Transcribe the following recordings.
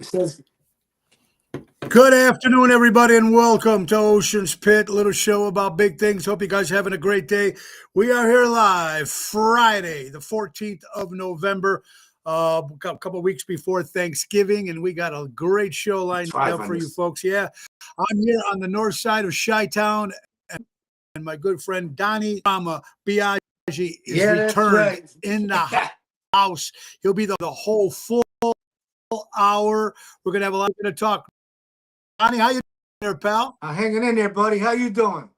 It says, Good afternoon, everybody, and welcome to Ocean's Pit, little show about big things. Hope you guys are having a great day. We are here live Friday, the 14th of November, a couple of weeks before Thanksgiving, and we got a great show lined up for you folks. Yeah, I'm here on the north side of Chi-Town, and my good friend Donnie Biaggi is returned in the house. He'll be the whole full hour. We're going to have a lot to talk. Donnie, how you doing there, pal? hanging in there, buddy. How you doing?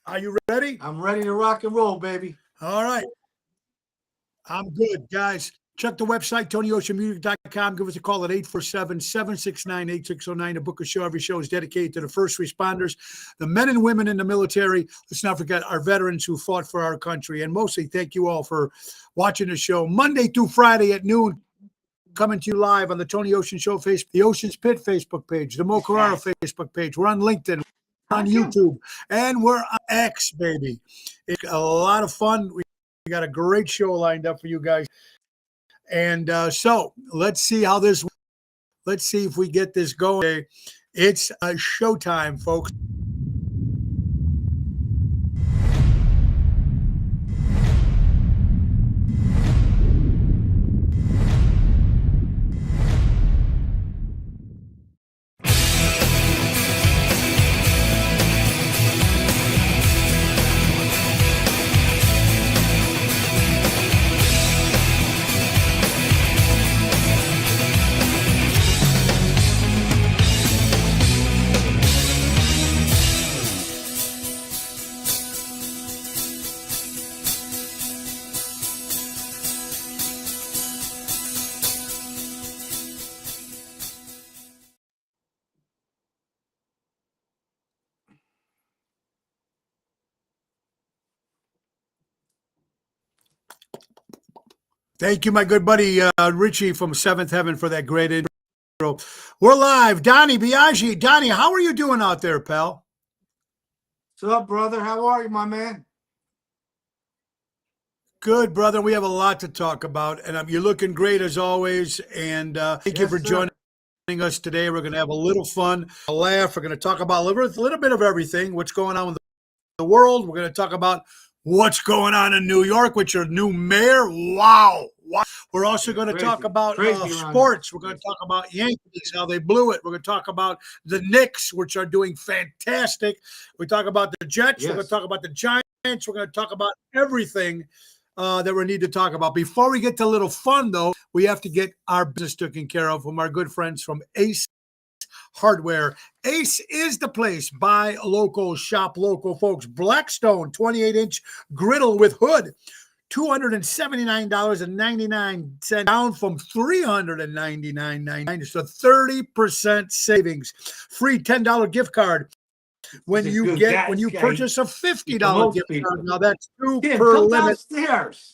Are you ready? I'm ready to rock and roll, baby. All right. I'm good, guys. Check the website, TonyOceanMusic.com. Give us a call at 847-769-8609 to book a show. Every show is dedicated to the first responders, the men and women in the military. Let's not forget our veterans who fought for our country. And mostly, thank you all for watching the show Monday through Friday at noon. Coming to you live on the Tony Ocean Show Facebook, the Ocean's Pit Facebook page, the Mo Carraro Facebook page. We're on LinkedIn, we're on YouTube, and we're on X, baby. It's a lot of fun. We got a great show lined up for you guys. And so let's see how this, let's see if we get this going. It's a showtime, folks. Thank you, my good buddy Richie from Seventh Heaven, for that great intro. We're live. Donnie Biaggi. Donnie, how are you doing out there, pal? What's up, brother? How are you, my man? Good, brother. We have a lot to talk about, and you're looking great as always. And thank you for joining us today. We're going to have a little fun, a laugh. We're going to talk about a little bit of everything, what's going on with the world. We're going to talk about what's going on in New York with your new mayor. Wow. We're also going to talk about sports. We're going to talk about Yankees, how they blew it. We're going to talk about the Knicks, which are doing fantastic. We talk about the Jets. Yes. We're going to talk about the Giants. We're going to talk about everything that we need to talk about. Before we get to a little fun, though, we have to get our business taken care of from our good friends from Ace Hardware. Ace is the place. Buy local, shop local, folks. Blackstone 28-inch griddle with hood, $279.99, down from $399.99. So 30% savings. Free $10 gift card when you purchase a $50 gift card. Now that's two per limit.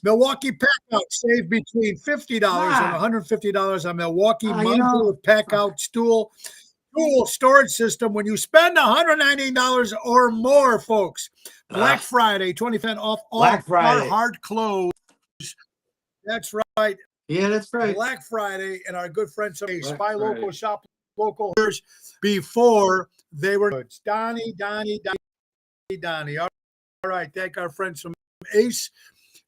Milwaukee Packout, save between $50 and $150 on Milwaukee modular Packout stool storage system when you spend $190 or more, folks. Black Friday, 20% off all our hard clothes. That's right. Yeah, that's right. Black Friday, and our good friends from Ace. Buy local, shop local before they were good. Donnie. All right, thank our friends from Ace.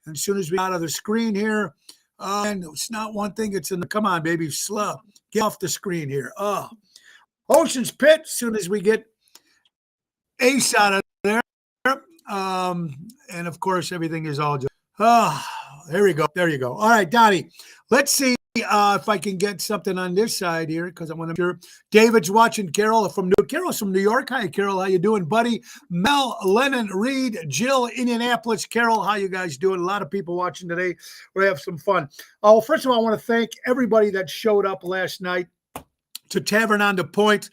And as soon as we got out of the screen here, and it's not one thing, it's in the, come on, baby, slow. Get off the screen here. Ocean's Pit, as soon as we get Ace out of there. And of course, everything is all just, there we go. There you go. All right, Donnie, let's see if I can get something on this side here, because I want to sure David's watching. Carol's from New York. Hi, Carol. How you doing, buddy? Mel, Lennon, Reed, Jill, Indianapolis. Carol, how you guys doing? A lot of people watching today. We'll have some fun. Oh, first of all, I want to thank everybody that showed up last night to Tavern on the Point.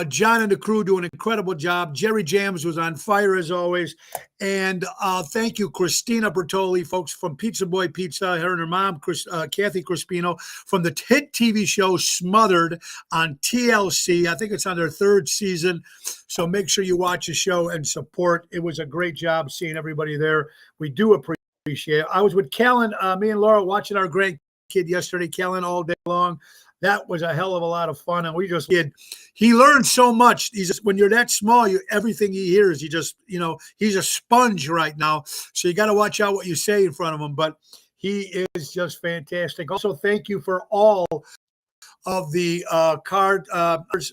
John and the crew do an incredible job. Jerry Jams was on fire as always. And thank you, Christina Bertoli, folks from Pizza Boy Pizza, her and her mom, Kathy Crispino, from the hit TV show Smothered on TLC. I think it's on their third season. So make sure you watch the show and support. It was a great job seeing everybody there. We do appreciate it. I was with Callan, me and Laura, watching our kid yesterday, Kellen, all day long. That was a hell of a lot of fun, and we just did. He learns so much. He's just, when you're that small, everything he hears, you just, he's a sponge right now. So you got to watch out what you say in front of him. But he is just fantastic. Also, thank you for all of the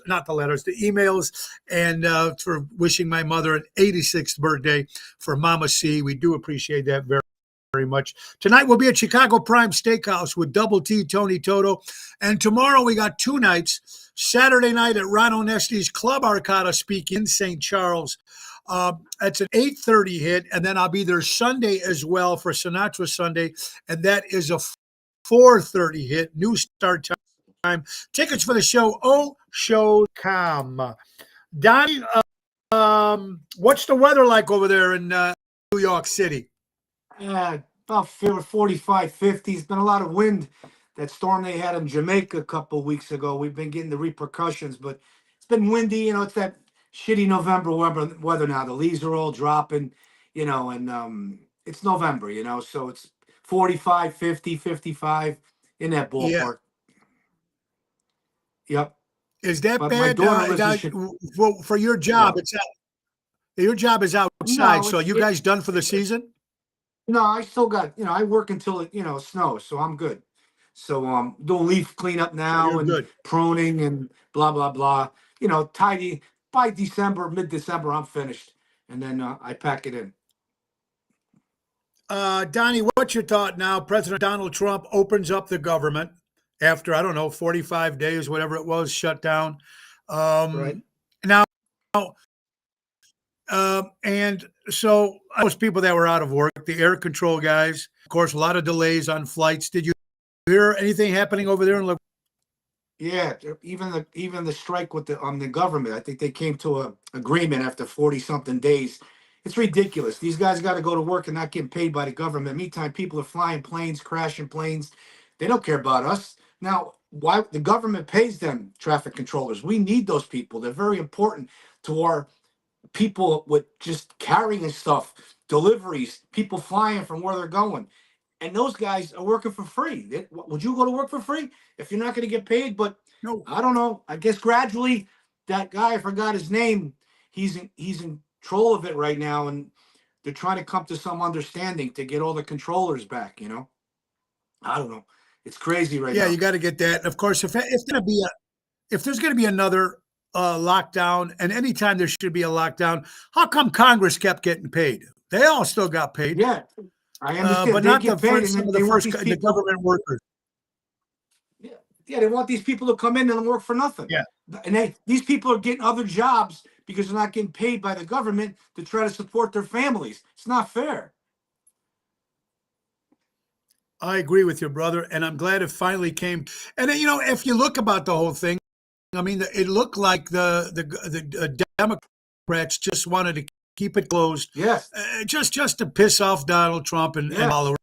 not the letters, the emails, and for wishing my mother an 86th birthday for Mama C. We do appreciate that very much. Tonight we'll be at Chicago Prime Steakhouse with Double T Tony Toto. And tomorrow we got 2 nights. Saturday night at Ron Onesti's Club Arcada speaking in St. Charles. That's an 8:30 hit. And then I'll be there Sunday as well for Sinatra Sunday. And that is a 4:30 hit. New start time. Tickets for the show, Show.com. Donnie, what's the weather like over there in New York City? Yeah, about 45, 50. It's been a lot of wind. That storm they had in Jamaica a couple of weeks ago, we've been getting the repercussions, but it's been windy. It's that shitty November weather now. The leaves are all dropping, and it's November, so it's 45, 50, 55 in that ballpark. Yeah. Yep. Is that But bad? my daughter for your job, Yeah. Your job is outside, No, so you guys done for the season? No, I still got, I work until it, snows, so I'm good. So doing leaf cleanup now you're and good. pruning and blah blah blah. Tidy by December, mid-December, I'm finished, and then I pack it in. Donnie, what's your thought now? President Donald Trump opens up the government after, I don't know, 45 days, whatever it was, shut down. Right. Now, and so most people that were out of work, the air control guys, of course, a lot of delays on flights. Did you hear anything happening over there in Yeah, even the strike with the government, I think they came to a agreement after 40 something days. It's ridiculous. These guys got to go to work and not getting paid by the government. Meantime, people are flying planes, crashing planes. They don't care about us. Now, why the government pays them, traffic controllers? We need those people. They're very important to our people with just carrying stuff, deliveries, people flying from where they're going. And those guys are working for free. Would you go to work for free if you're not going to get paid? But No. I don't know. I guess gradually that guy, I forgot his name, he's in control of it right now, and they're trying to come to some understanding to get all the controllers back. I don't know. It's crazy right now. Yeah, you got to get that. And of course, if there's going to be another lockdown, and anytime there should be a lockdown, how come Congress kept getting paid? They all still got paid. Yeah, I understand. But They not get the paid, first, and some of they the want first these the people. government workers. Yeah, they want these people to come in and work for nothing. Yeah. And these people are getting other jobs because they're not getting paid by the government to try to support their families. It's not fair. I agree with you, brother, and I'm glad it finally came. And if you look about the whole thing, I mean, it looked like the Democrats just wanted to keep it closed, Yes. just to piss off Donald Trump and followers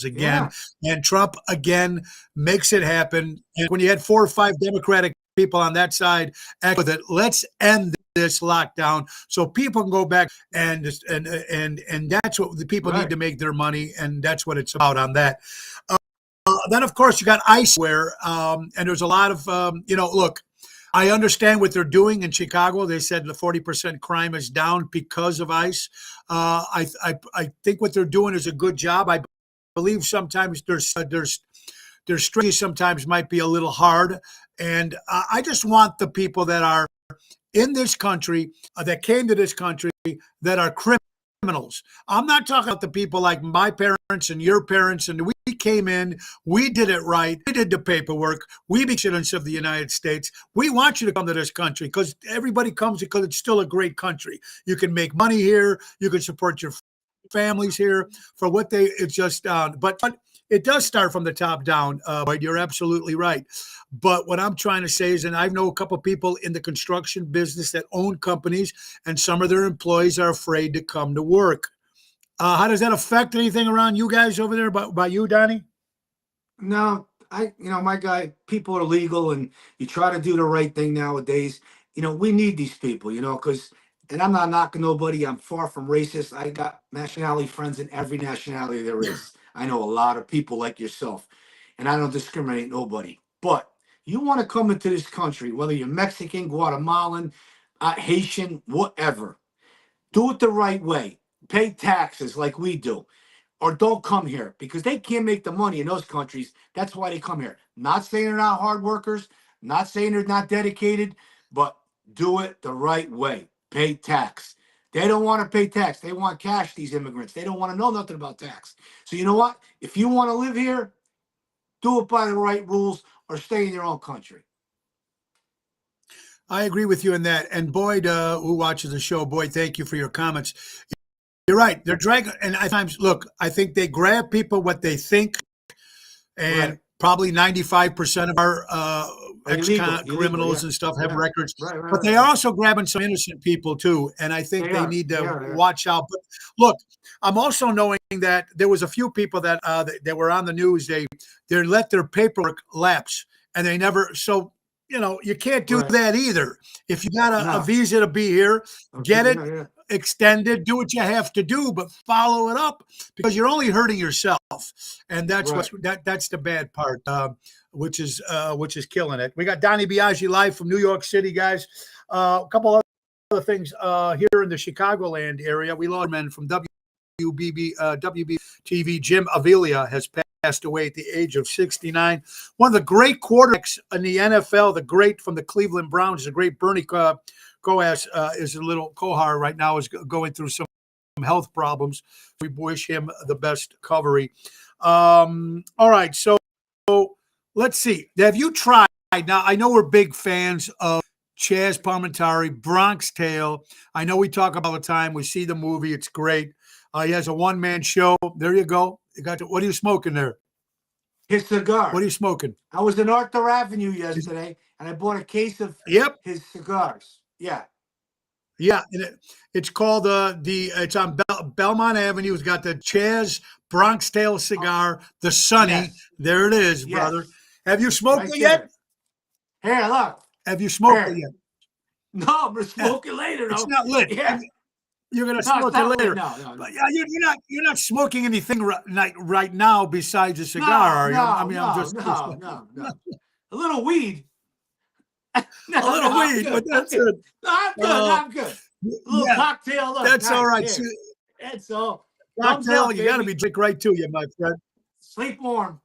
again. Yeah. And Trump again makes it happen. And when you had 4 or 5 Democratic people on that side act with it, let's end this lockdown so people can go back and that's what the people need to make their money, and that's what it's about on that. Then of course you got ICE where and there's a lot of look, I understand what they're doing in Chicago. They said the 40% crime is down because of ICE. I think what they're doing is a good job. I believe sometimes their strategy sometimes might be a little hard, and I just want the people that are in this country, that came to this country, that are criminals. I'm not talking about the people like my parents and your parents, and we came in, we did it right, we did the paperwork, we became citizens of the United States. We want you to come to this country because everybody comes because it's still a great country. You can make money here, you can support your families here for what it's just but it does start from the top down. But you're absolutely right. But what I'm trying to say is, and I know a couple of people in the construction business that own companies, and some of their employees are afraid to come to work. How does that affect anything around you guys over there? By you, Donnie? No, my guy, people are legal, and you try to do the right thing nowadays. We need these people, because, and I'm not knocking nobody. I'm far from racist. I got nationality friends in every nationality there is. I know a lot of people like yourself. and I don't discriminate nobody. But you want to come into this country, whether you're Mexican, Guatemalan, Haitian, whatever, do it the right way. Pay taxes like we do, or don't come here because they can't make the money in those countries. That's why they come here. Not saying they're not hard workers, not saying they're not dedicated, but do it the right way. Pay tax. They don't want to pay tax. They want cash, these immigrants. They don't want to know nothing about tax. So you know what? If you want to live here, do it by the right rules or stay in your own country. I agree with you in that. And Boyd, who watches the show, Boyd, thank you for your comments. You're right. They're dragging, and at times, look, I think they grab people what they think, and Right. probably 95% of our Illegal, criminals yeah. and stuff have Yeah. records. Right, But they are also grabbing some innocent people too, and I think they need to watch out. But look, I'm also knowing that there was a few people that that were on the news. They let their paperwork lapse, and they never. So you can't do that either. If you got a visa to be here, get it extended. Do what you have to do, but follow it up because you're only hurting yourself, and that's that's the bad part. Which is killing it. We got Donnie Biaggi live from New York City, guys. A couple other things here in the Chicagoland area. We lost men from WB Jim Avila has passed away at the age of 69. One of the great quarterbacks in the NFL, the great from the Cleveland Browns, the great Bernie Kosar is a little Kohar right now is going through some health problems. We wish him the best recovery. All right, so let's see. Have you tried? Now, I know we're big fans of Chaz Palminteri, Bronx Tale. I know we talk about all the time. We see the movie. It's great. He has a one-man show. There you go. What are you smoking there? His cigar. What are you smoking? I was in Arthur Avenue yesterday, and I bought a case of his cigars. Yeah. Yeah, and it's called it's on Belmont Avenue. It's got the Chaz Bronx Tale cigar, the Sunny. Yes. There it is, brother. Have you smoked it yet? Here, look. Have you smoked it yet? No, I'm gonna smoke it later. It's not lit. Yeah. You're gonna smoke it later. No. But yeah, you're not smoking anything right now besides a cigar, are you? No. A little weed. A little weed, but that's it. No, I'm good. A little cocktail. Look, that's all right. That's all. Cocktail, you got to be drink right to you, my friend. Sleep warm.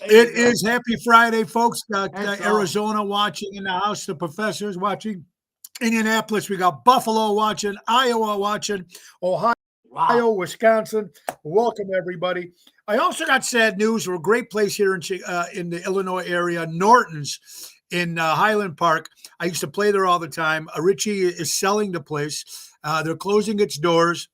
It is Happy Friday, folks. Got Arizona watching in the house. The professors watching. Indianapolis, we got Buffalo watching. Iowa watching. Ohio, Wisconsin. Welcome, everybody. I also got sad news. We're a great place here in the Illinois area. Norton's in Highland Park. I used to play there all the time. Richie is selling the place. They're closing its doors.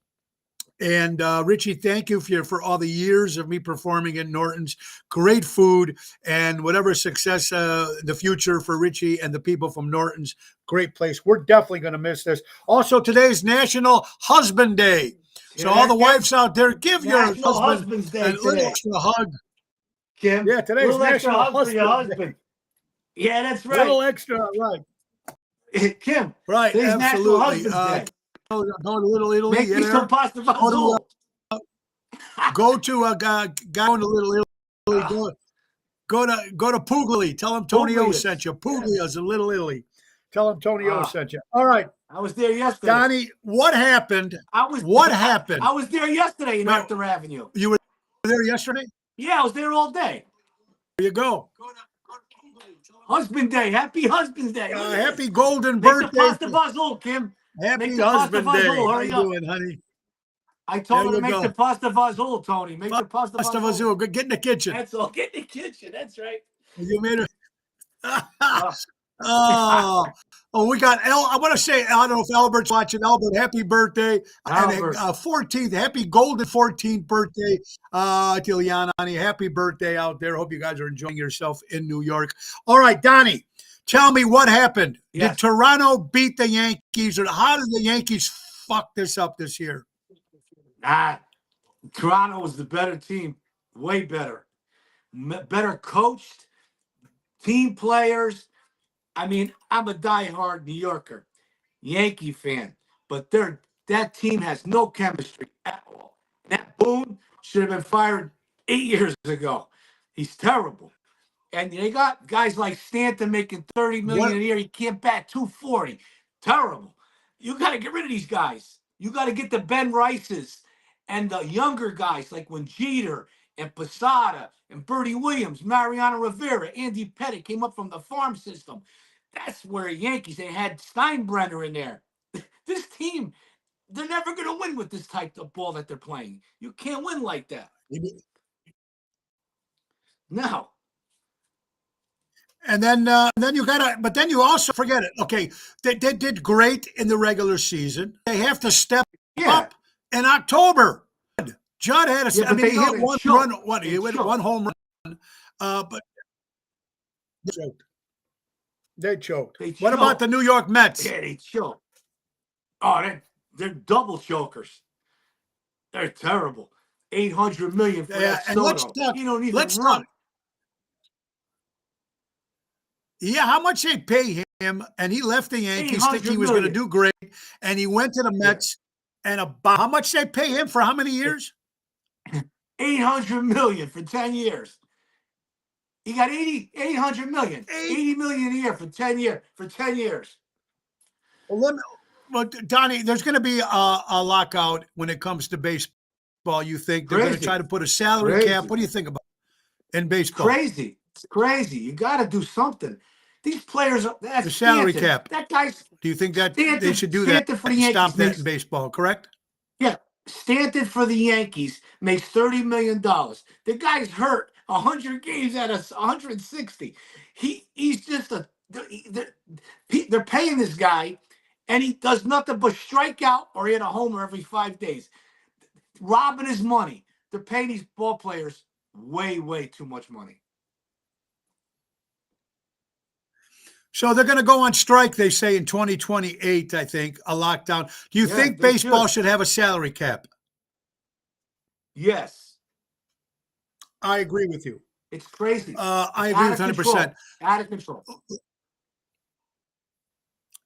And Richie, thank you for all the years of me performing in Norton's. Great food and whatever success the future for Richie and the people from Norton's. Great place. We're definitely going to miss this. Also, today's National Husband Day. So all the wives out there, give your husband a little extra hug. Kim. Yeah, today's National Husband Day. Yeah, that's right. A little extra, right. Kim. Right, today's absolutely. National Husband's Day. Go to Little Italy. Make me some pasta fazool. Go to Little Italy. Go to Puglia. Tell them Tony O sent you. Puglia's in Little Italy. Tell them Tony O sent you. All right. I was there yesterday. Donnie, what happened? Happened? I was there yesterday in Arthur Avenue. You were there yesterday? Yeah, I was there all day. There you go. Husband Day. Happy Husband's Day. Happy golden Make birthday. the pasta fazool, Kim. Happy Husband Day. How you doing, honey? I told her to make the pasta fazool, Tony. Make the pasta fazool. Get in the kitchen. That's all. Get in the kitchen. That's right. You made it. We got I want to say, I don't know if Albert's watching. Albert, happy birthday. Albert. And 14th, happy golden 14th birthday to Yanani. Happy birthday out there. Hope you guys are enjoying yourself in New York. All right, Donnie, tell me what happened. Yes. Did Toronto beat the Yankees, or how did the Yankees fuck this up this year? Toronto was the better team. Way better. Better coached. Team players. I mean, I'm a diehard New Yorker, Yankee fan, but that team has no chemistry at all. That Boone should have been fired 8 years ago. He's terrible. And they got guys like Stanton making 30 What? million a year. He can't bat 240. Terrible. You got to get rid of these guys. You got to get the Ben Rices and the younger guys like when Jeter and Posada and Bertie Williams, Mariano Rivera, Andy Pettit came up from the farm system. That's where Yankees, they had Steinbrenner in there. This team, they're never going to win with this type of ball that they're playing. You can't win like that. No. And then you gotta, but then you also forget it. Okay, they did great in the regular season. They have to step Yeah. up in October. Judd had a, Yeah, I but mean, they he know hit they one choked. run. What he They hit choked. one home run, but they choked. They choked. They What about choked. the New York Mets? Yeah, they choke. Oh, they're double chokers. They're terrible. 800 million for Yeah, that and let's Soto. talk. He don't even Let's run. talk. Yeah, how much they pay him? And he left the Yankees thinking he 800 was going to million. do great, and he went to the Yeah. Mets. And about how much they pay him for how many years? 800 million for 10 years. He got 800 million. 80 million a year for 10 years. For 10 years. Well, Donnie, there's going to be a lockout when it comes to baseball. You think they're going to Crazy. try to put a salary Crazy. cap? What do you think about in baseball? Crazy. It's crazy. You got to do something. These players, that's The salary Stanton. cap. That guy's Do you think that Stanton, they should do that? Stanton for the and Yankees stop that makes, in baseball, correct? yeah, Stanton for the Yankees makes $30 million. The guy's hurt 100 games out of 160. He's just they're paying this guy, and he does nothing but strike out or hit a homer every 5 days, robbing his money. They're paying these ball players way, way too much money. So they're going to go on strike, they say, in 2028, I think, a lockdown. Do you think they baseball should have a salary cap? Yes. I agree with you. It's crazy. I It's agree out with of 100%. control. Out of control.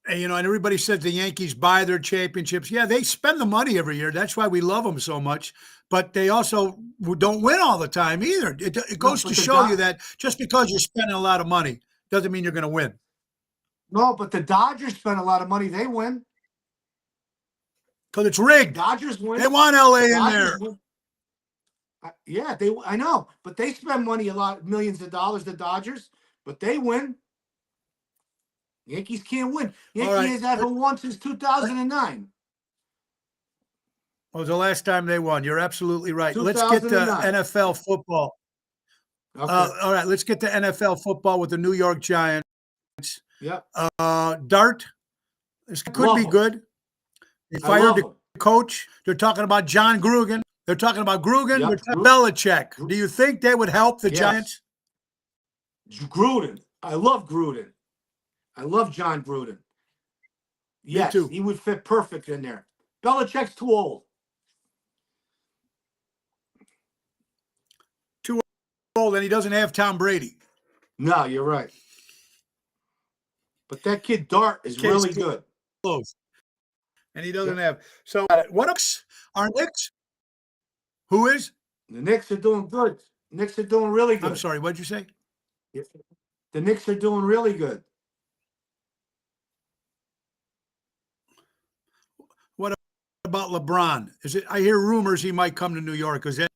And, and everybody says the Yankees buy their championships. Yeah, they spend the money every year. That's why we love them so much. But they also don't win all the time either. It goes to show you that just because you're spending a lot of money doesn't mean you're going to win. No, but the Dodgers spend a lot of money. They win. Because it's rigged. Dodgers win. They want LA in there. Yeah, I know. But they spend money a lot, millions of dollars, the Dodgers. But they win. Yankees can't win. Yankees haven't won since 2009. Was the last time they won. You're absolutely right. Let's get to NFL football. Okay. All right, let's get to NFL football with the New York Giants. Yeah. Dart, this could be good. They fired the coach. They're talking about John Gruden. They're talking about Gruden. Yep. They're Belichick. Do you think they would help the Giants? Gruden. I love Gruden. I love John Gruden. Yes, Me too. He would fit perfect in there. Belichick's too old. Too old, and he doesn't have Tom Brady. No, you're right. But that kid Dart is really good. Close. And he doesn't have. So what else? Our Knicks? Who is? The Knicks are doing good. Knicks are doing really good. I'm sorry, what'd you say? The Knicks are doing really good. What about LeBron? I hear rumors he might come to New York. Is that?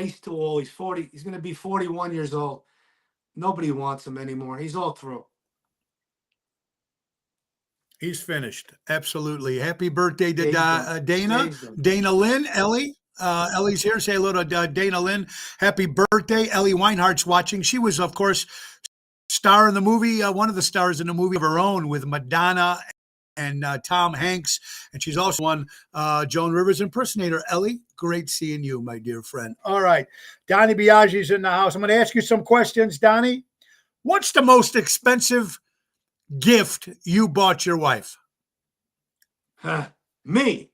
He's too old. He's 40. He's going to be 41 years old. Nobody wants him anymore. He's all through. He's finished. Absolutely. Happy birthday to Dana. Dana. Dana Lynn, Ellie. Ellie's here. Say hello to Dana Lynn. Happy birthday. Ellie Weinhardt's watching. She was, of course, star in the movie, one of the stars in the movie of her own with Madonna and Tom Hanks. And she's also one Joan Rivers impersonator. Ellie, great seeing you, my dear friend. All right. Donnie Biagi's in the house. I'm going to ask you some questions, Donnie. What's the most expensive gift you bought your wife? Me.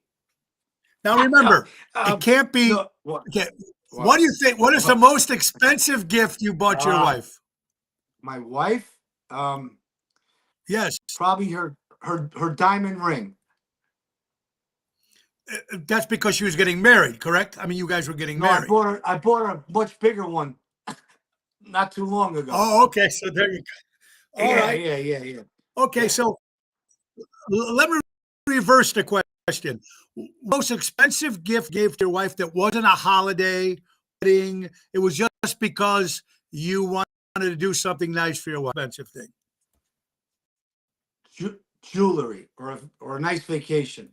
Now, remember, it can't be. No, what do you think? What is the most expensive gift you bought your wife? My wife? Yes. Probably her diamond ring. That's because she was getting married, correct? I mean, you guys were getting married. I bought her a much bigger one. not too long ago. Oh, okay. So there you go. All Yeah, right. yeah. Okay. Yeah. So let me reverse the question. Most expensive gift gave to your wife that wasn't a holiday wedding. It was just because you wanted to do something nice for your wife. Expensive thing. Jewelry or a nice vacation.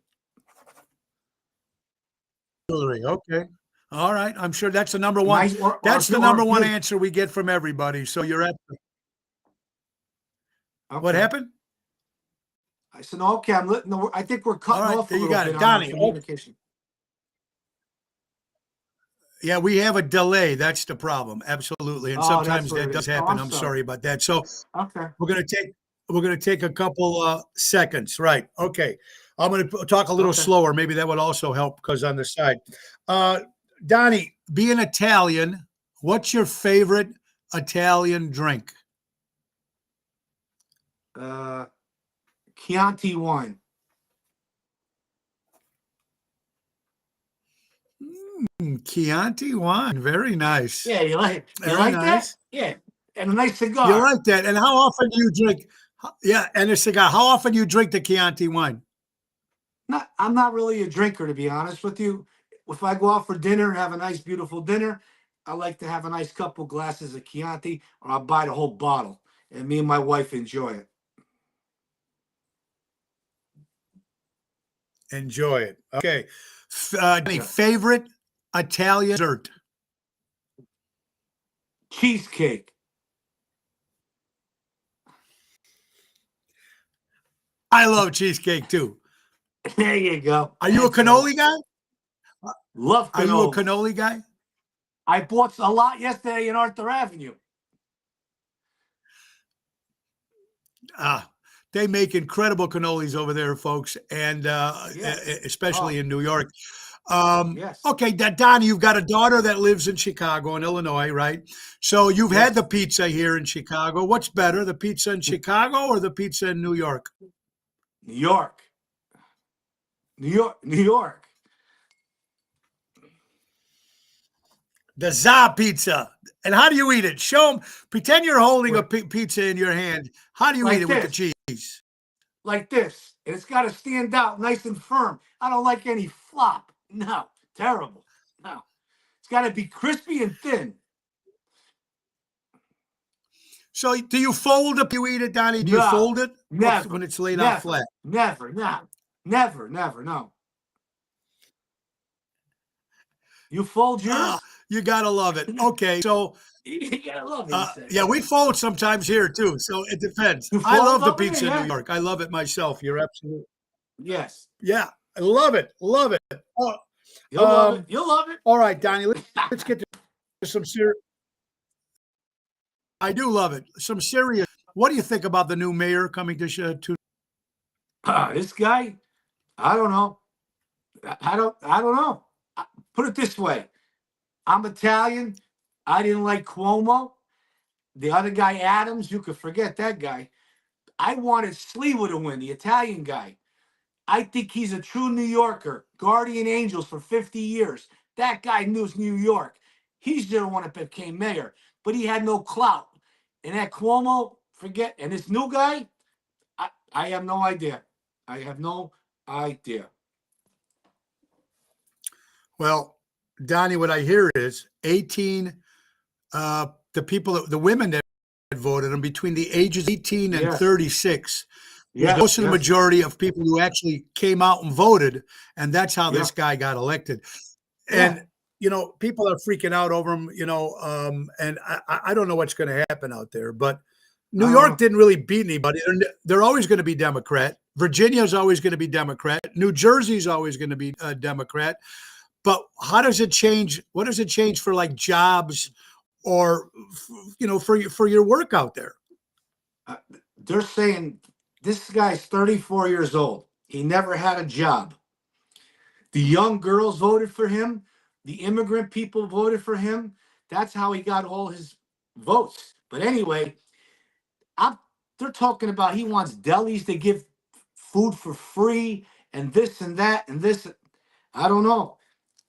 Jewelry. Okay. All right. I'm sure that's the number one. Nice That's the number one good. answer we get from everybody. So you're at what Okay. happened? I said, okay, I think we're All cutting right. off a There you little got bit it. on our Donnie. Oh, communication. yeah, we have a delay. That's the problem. Absolutely. And Oh, that's sometimes what that it does is. Oh, happen. I'm I'm sorry. sorry about that. So Okay. we're gonna take a couple seconds. Right. Okay. I'm gonna talk a little Okay. slower. Maybe that would also help because on the side. Uh Donnie, being Italian, what's your favorite Italian drink? Chianti wine. Chianti wine. Very nice. Yeah, you Very like that? nice. Yeah. And a nice You cigar. like that. And how often do you drink? Yeah, and a cigar. How often do you drink the Chianti wine? I'm not really a drinker, to be honest with you. If I go out for dinner and have a nice, beautiful dinner, I like to have a nice couple glasses of Chianti, or I'll buy the whole bottle, and me and my wife enjoy it. Enjoy it. Okay. Any Yeah. favorite Italian dessert? Cheesecake. I love cheesecake too. There you go. Are you a cannoli guy? Love Are you a cannoli. cannoli guy? I bought a lot yesterday in Arthur Avenue. Ah, they make incredible cannolis over there, folks, and Yes. especially Oh, in New York. yes. Okay, Donnie, you've got a daughter that lives in Chicago, in Illinois, right? So you've had the Yes. pizza here in Chicago. What's better, the pizza in Chicago or the pizza in New York? New York. New York. New York. The za pizza. And how do you eat it? Show them. Pretend you're holding a pizza in your hand. How do you eat Like it with the this. cheese? Like this. And it's got to stand out nice and firm. I don't like any flop. No. Terrible. No. It's got to be crispy and thin. So do you fold it? You eat it, Donnie? Do you No. fold it Never. when it's laid out Never. flat? Never. No. Never. Never. No. You fold yours? You gotta love it. Okay, so You gotta love it, you say. yeah, we fold sometimes here too. So it depends. You I fold love the over there, pizza in yeah? New York. I love it myself. You're absolutely Yes. yeah. I love it. Love it. Oh, You'll love it. You'll love it. all right, Donnie. Let's get to some serious. I do love it. Some serious. What do you think about the new mayor coming to? This guy, I don't know. I don't know. Put it this way. I'm Italian. I didn't like Cuomo. The other guy, Adams, you could forget that guy. I wanted Sliwa to win, the Italian guy. I think he's a true New Yorker, guardian angels for 50 years. That guy knows New York. He's the one that became mayor, but he had no clout. And that Cuomo, forget. And this new guy, I have no idea. I have no idea. Well, Donnie, what I hear is 18. The women that voted them between the ages 18 and Yes. 36. Yes. Most of the Yes. majority of people who actually came out and voted, and that's how this Yeah. guy got elected. Yeah. And people are freaking out over him. And I don't know what's going to happen out there. But New York didn't really beat anybody. They're always going to be Democrat. Virginia is always going to be Democrat. New Jersey is always going to be a Democrat. But how does it change? What does it change for like jobs or for your work out there? They're saying this guy's 34 years old. He never had a job. The young girls voted for him. The immigrant people voted for him. That's how he got all his votes. But anyway, they're talking about he wants delis to give food for free and this and that and this. I don't know.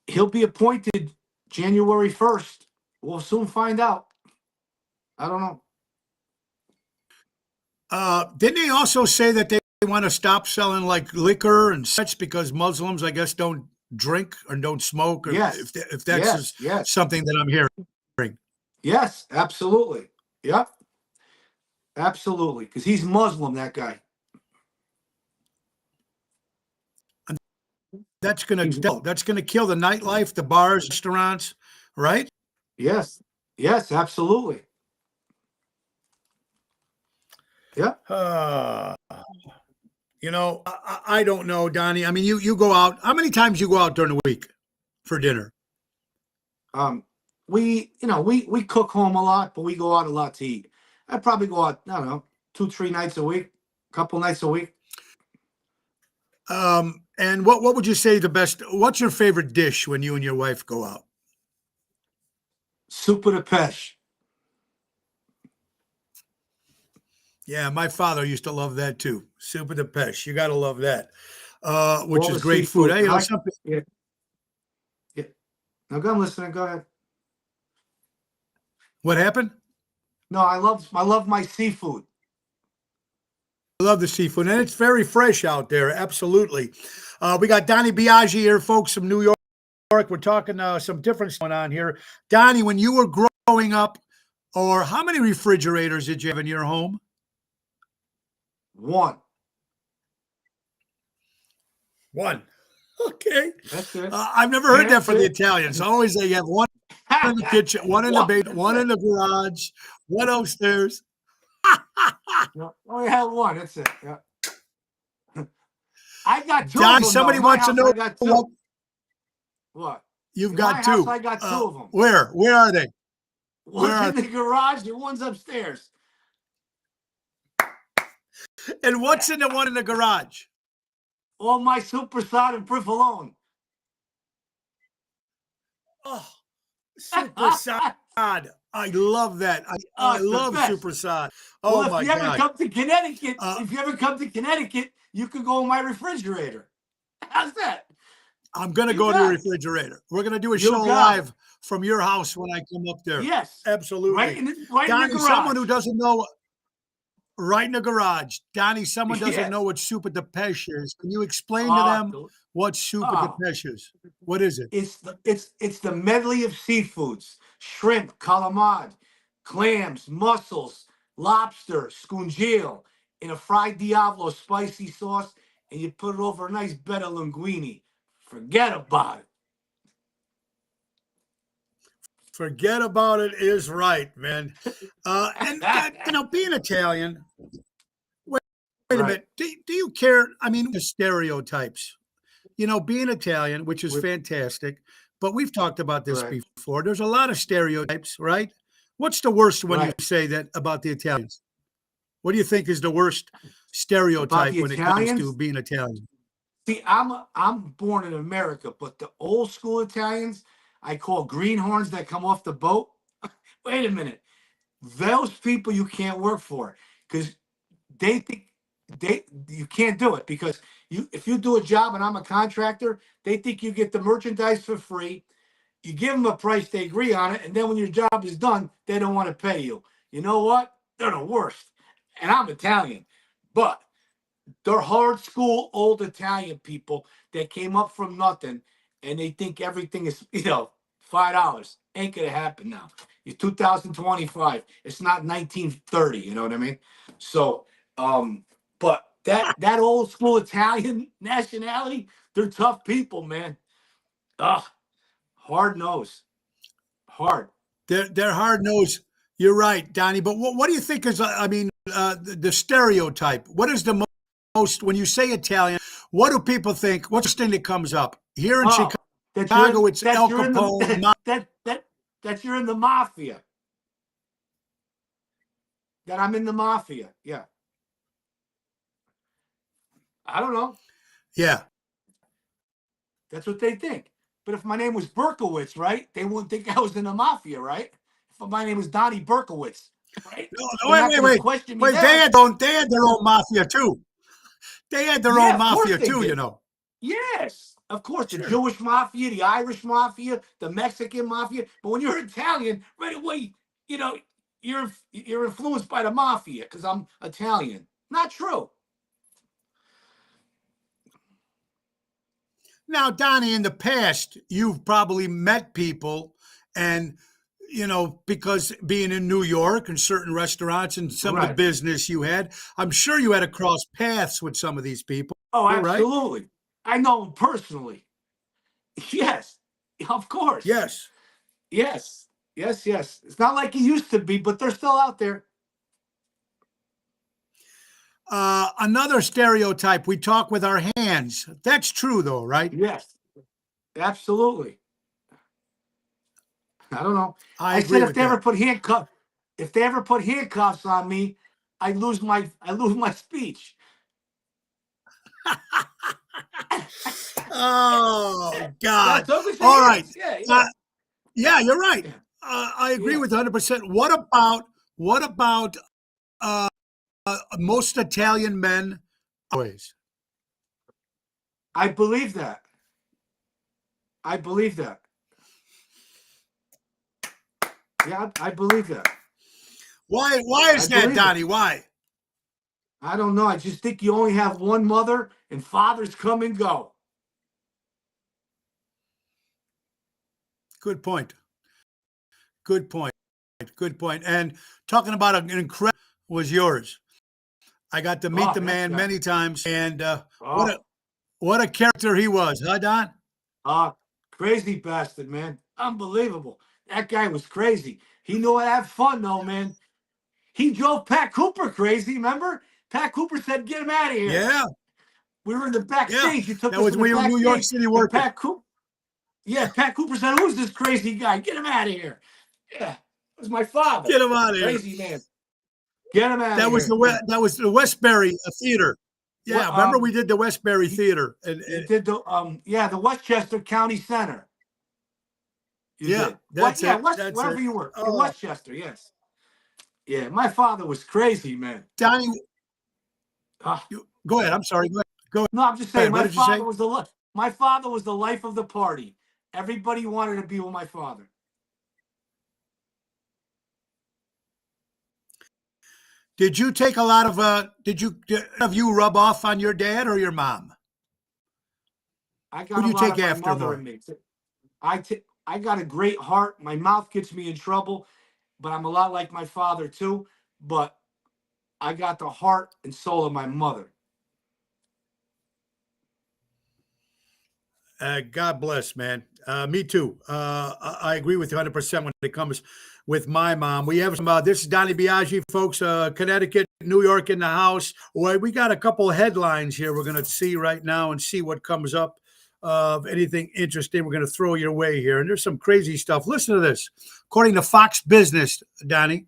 He'll be appointed January 1st. We'll soon find out. I don't know. Didn't they also say that they want to stop selling like liquor and such because Muslims, I guess, don't drink or don't smoke, or Yes, if that's yes, yes, something that I'm hearing. yes, absolutely. Yep, absolutely. Because he's Muslim, that guy. That's gonna He's that's gonna kill the nightlife, the bars, restaurants, right? yes, yes, absolutely. Yeah. I don't know, Donnie. I mean, you go out. How many times you go out during the week for dinner? We cook home a lot, but we go out a lot to eat. I probably go out, I don't know, 2, 3 nights a week, couple nights a week. And what would you say the best? What's your favorite dish when you and your wife go out? Soup de pesh. Yeah, my father used to love that too. Soup de pesh. You got to love that, which All is the great food. seafood. Hey, something. Yeah, yeah. No, I'm listening. Go ahead. What happened? No, I love my seafood. I love the seafood, and it's very fresh out there. Absolutely. We got Donnie Biaggi here, folks, from New York. We're talking some difference going on here. Donnie, when you were growing up, or how many refrigerators did you have in your home? One. One. Okay. That's it. I've never heard that That's for the it. Italians. Always they have one in the kitchen, one in the basement, one in the garage, one upstairs. No, only had one. That's it. Yeah. I got two Donnie, of them. somebody In my wants to house, know I got two. What? you've In got my two. house, I got two of them. Where? Where are they? One's are in the garage and one's upstairs. And what's in the one in the garage? All my Supersod and Provolone. Oh, Super Sod. I love that. I It's the love best. Super Sod. Well, Oh if my you ever God. come to Connecticut, Uh, you could go in my refrigerator. How's that? I'm going to You go to your got it. refrigerator. We're going to do a You show got it. live from your house when I come up there. Yes. Absolutely. Right in the Donnie, garage. someone who doesn't know, right in the garage. Donnie, someone doesn't Yes. know what Super de Peche is. Can you explain to them what Super de Oh. Peche is? What is it? It's the medley of seafoods: shrimp, calamari, clams, mussels, lobster, scungile, in a fried diavolo spicy sauce, and you put it over a nice bed of linguine. Forget about it. Forget about it is right, man. And being Italian, wait a Right. minute. Do you care? I mean, the stereotypes. Being Italian, which is With- fantastic, but we've talked about this Right. before. There's a lot of stereotypes, right? What's the worst one you Right. say that about the Italians? What do you think is the worst stereotype when it comes to Italians? being Italian? See, I'm born in America, but the old school Italians I call greenhorns that come off the boat. Wait a minute. Those people you can't work for because they think you can't do it because if you do a job and I'm a contractor, they think you get the merchandise for free. You give them a price, they agree on it, and then when your job is done, they don't want to pay you. You know what? They're the worst. And I'm Italian, but they're hard school old Italian people that came up from nothing and they think everything is, $5. Ain't gonna happen now. It's 2025. It's not 1930, you know what I mean? So but that old school Italian nationality, they're tough people, man. Ugh, hard nose. Hard. They're hard nosed. You're right, Donnie. But what do you think is? The stereotype. What is the most when you say Italian? What do people think? What's the thing that comes up here in Chicago? It's El Capone. That you're in the mafia. That I'm in the mafia. Yeah. I don't know. Yeah. That's what they think. But if my name was Berkowitz, right? They wouldn't think I was in the mafia, right? If my name was Donnie Berkowitz, right? No, wait. They had their own mafia too. They had their own mafia too, did. Yes, of course. The Jewish mafia, the Irish mafia, the Mexican mafia. But when you're Italian, right away, you're influenced by the mafia because I'm Italian. Not true. Now, Donnie, in the past, you've probably met people and because being in New York and certain restaurants and some of the Right. business you had, I'm sure you had to cross paths with some of these people, Oh, right? absolutely. I know them personally. Yes, of course. Yes. Yes, yes, yes. It's not like it used to be, but they're still out there. Another stereotype, we talk with our hands. That's true, though, right? Yes, absolutely. I don't know. I I said agree with that. if they ever put handcuffs on me, I lose my speech. Oh, God. That's totally All right. serious. Yeah, Uh, yeah, yeah, you're right. yeah, I agree yeah. with 100%. What about uh, most Italian men? Always. I believe that. I believe that. Yeah, I believe that. Why I is that, believe it. Donnie? Why? I don't know. I just think you only have one mother, and fathers come and go. Good point. Good point. Good point. And talking about an incredible was yours. I got to meet Oh, the that man guy. many times, and Oh, what a character he was, huh, Don? crazy bastard, man. Unbelievable. That guy was crazy. He knew how to have fun, though, man. He drove Pat Cooper crazy, remember? Pat Cooper said, get him out of here. Yeah, We were in the yeah. backstage. You took That us was in the when we were in New York backstage. City And working. Pat Cooper said, who's this crazy guy? Get him out of here. Yeah, it was my father. Get him out of here. Crazy man. Get him out of That was here. Yeah. that was the Westbury Theater. Well, Yeah, remember we did the Westbury you, Theater, you did the Westchester County Center. You yeah, did. What? that's Yeah, it. That's wherever it. you were in Oh, Westchester. Yes. Yeah, my father was crazy, man. Donnie, Ah, go ahead. I'm sorry. Go no, I'm just saying, ahead. What did you say? my father was the life of the party. Everybody wanted to be with my father. Did you take a lot of did have you rub off on your dad or your mom? I Who got do a you lot take of my after mother in more? me. I got a great heart. My mouth gets me in trouble, but I'm a lot like my father too. But I got the heart and soul of my mother. God bless, man. Me too. I agree with you 100% when it comes with my mom. We have some, this is Donnie Biaggi, folks, Connecticut, New York in the house. Well, we got a couple of headlines here we're going to see right now and see what comes up of anything interesting we're going to throw your way here. And there's some crazy stuff. Listen to this. According to Fox Business, Donnie,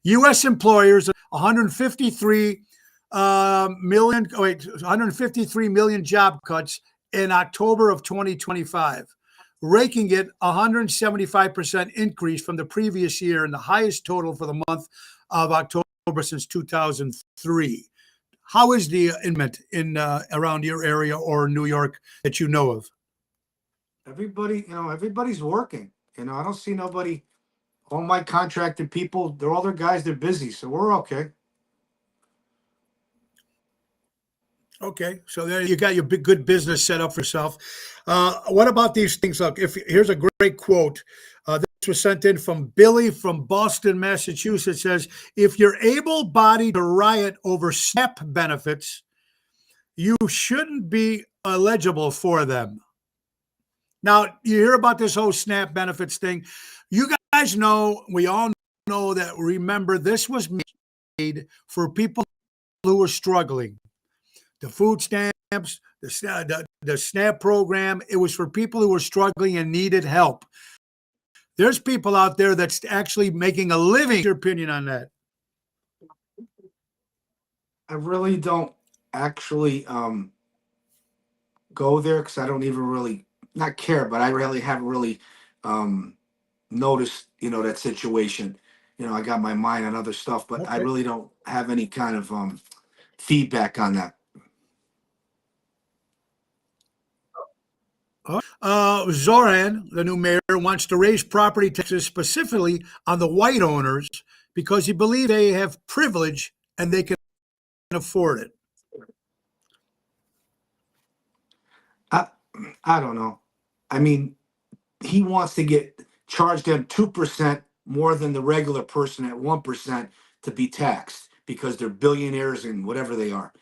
U.S. employers, 153 153 million job cuts in October of 2025, raking it 175% increase from the previous year and the highest total for the month of October since 2003. How is the environment in around your area or New York that you know of? Everybody's working. I don't see nobody. All my contracted people, they're all their guys. They're busy, so we're okay. Okay, so there you got your big good business set up for yourself. What about these things? Look, if here's a great quote. This was sent in from Billy from Boston, Massachusetts. Says, "If you're able-bodied to riot over SNAP benefits, you shouldn't be eligible for them." Now, you hear about this whole SNAP benefits thing. You guys know, we all know that. Remember, this was made for people who were struggling. The food stamps, the SNAP program, it was for people who were struggling and needed help. There's people out there that's actually making a living. What's your opinion on that? I really don't actually go there because I don't even really not care, but I really haven't really um, noticed that situation. I got my mind on other stuff, but I Okay. really don't have any kind of feedback on that. Zoran, the new mayor, wants to raise property taxes specifically on the white owners because he believes they have privilege and they can afford it. I, I don't know. I mean, he wants to charge them 2% more than the regular person at 1% to be taxed because they're billionaires and whatever they are.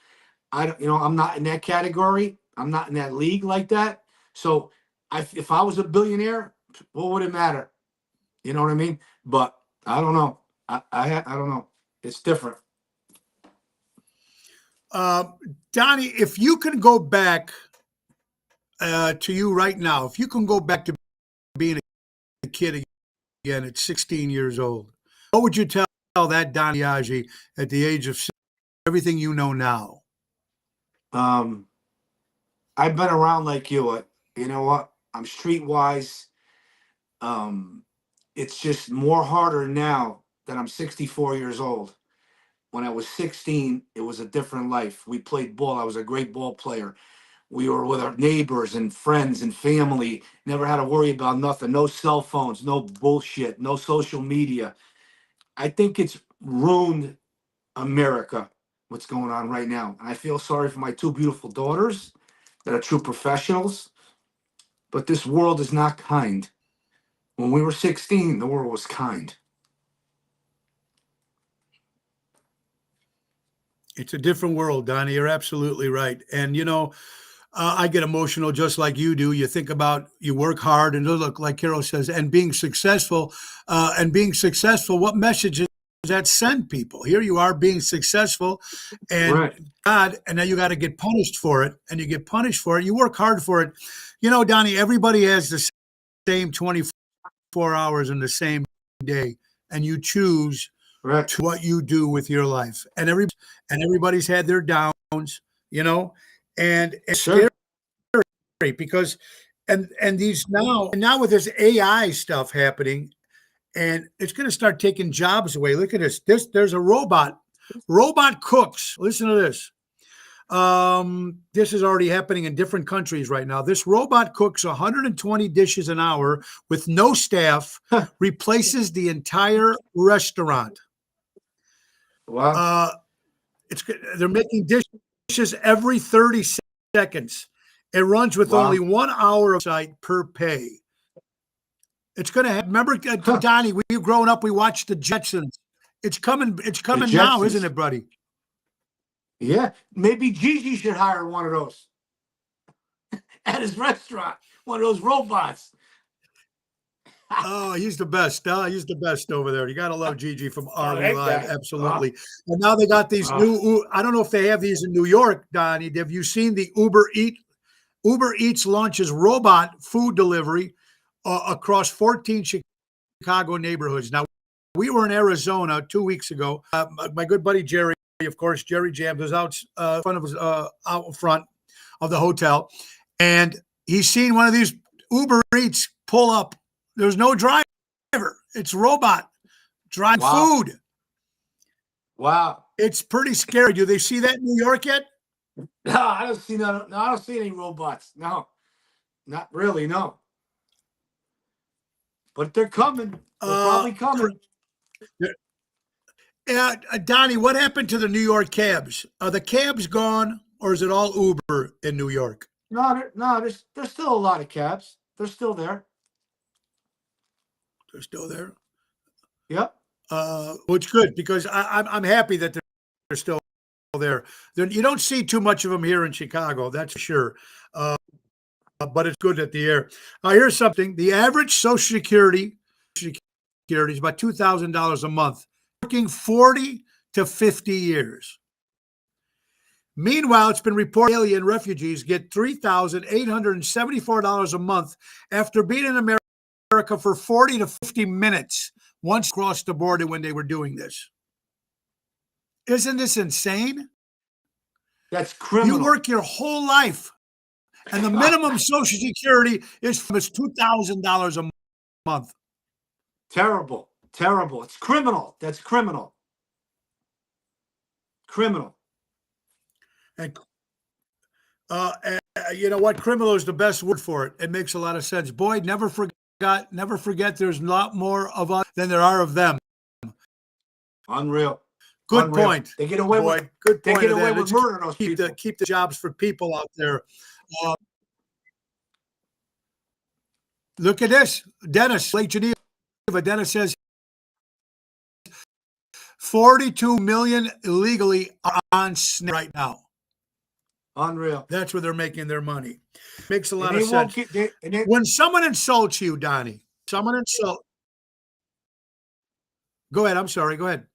I don't, I'm not in that category. I'm not in that league like that. So if I was a billionaire, what would it matter? You know what I mean? But I don't know. I don't know. It's different. Donnie, if you can go back to you right now, if you can go back to being a kid again at 16 years old, what would you tell that Donnie Agee at the age of everything you know now? I've been around like you. You know what? I'm streetwise. It's just more harder now that I'm 64 years old. When I was 16, it was a different life. We played ball. I was a great ball player. We were with our neighbors and friends and family. Never had to worry about nothing. No cell phones, no bullshit, no social media. I think it's ruined America, what's going on right now. And I feel sorry for my two beautiful daughters that are true professionals. But this world is not kind. When we were 16, the world was kind. It's a different world, Donnie. You're absolutely right. And, I get emotional just like you do. You think about, you work hard and look, like Carol says, and being successful. What message does that send people? Here you are being successful and Right. God, and now you got to get punished for it. And you get punished for it. You work hard for it. Donnie, everybody has the same 24 hours in the same day, and you choose Right. to what you do with your life. And everybody's had their downs, and it's Sure. scary because and these now with this AI stuff happening, and it's going to start taking jobs away. Look at this. There's a robot cooks. Listen to this. This is already happening in different countries right now. This robot cooks 120 dishes an hour with no staff, replaces the entire restaurant. Wow. They're making dishes every 30 seconds. It runs with Wow. only 1 hour of site per pay. It's going to happen. Remember, Donnie, we growing up, we watched the Jetsons. It's coming now, isn't it, buddy? Yeah. Maybe Gigi should hire one of those at his restaurant. One of those robots. Oh, he's the best. He's the best over there. You got to love Gigi from RV that Live. guy. Absolutely. And now they got these new, I don't know if they have these in New York, Donnie. Have you seen the Uber Eats? Uber Eats launches robot food delivery across 14 Chicago neighborhoods. Now, we were in Arizona 2 weeks ago. My good buddy Jerry, of course, Jerry Jams, was out front of the hotel, and he's seen one of these Uber Eats pull up. There's no driver. It's robot drive food. Wow. It's pretty scary. Do they see that in New York yet? No, I don't see no. No, I don't see any robots. No, not really. No. But they're coming. They're probably coming. Donnie, what happened to the New York cabs? Are the cabs gone, or is it all Uber in New York? No, there's still a lot of cabs. They're still there. They're still there. Yep. Which good because I'm happy that they're still there. You don't see too much of them here in Chicago, that's for sure. But it's good at the air. Here's something: the average Social Security is about $2,000 a month, working 40 to 50 years. Meanwhile, it's been reported alien refugees get $3,874 a month after being in America for 40 to 50 minutes once across the border when they were doing this. Isn't this insane? That's criminal. You work your whole life, and the minimum Social Security is $2,000 a month. Terrible. Terrible. It's criminal. That's criminal. Criminal. And You know what? Criminal is the best word for it. It makes a lot of sense. Boyd, never forget there's a lot more of us than there are of them. Unreal. Good Unreal. point. They get away Boyd. with Good they point. get of away that. with Let's murdering those people. keep the jobs for people out there. Look at this. Dennis, Lake Geneva. Dennis says 42 million illegally are on SNAP right now. Unreal. That's where they're making their money. Makes a lot And of they won't sense. get When someone insults you, Donnie, go ahead. I'm sorry. Go ahead.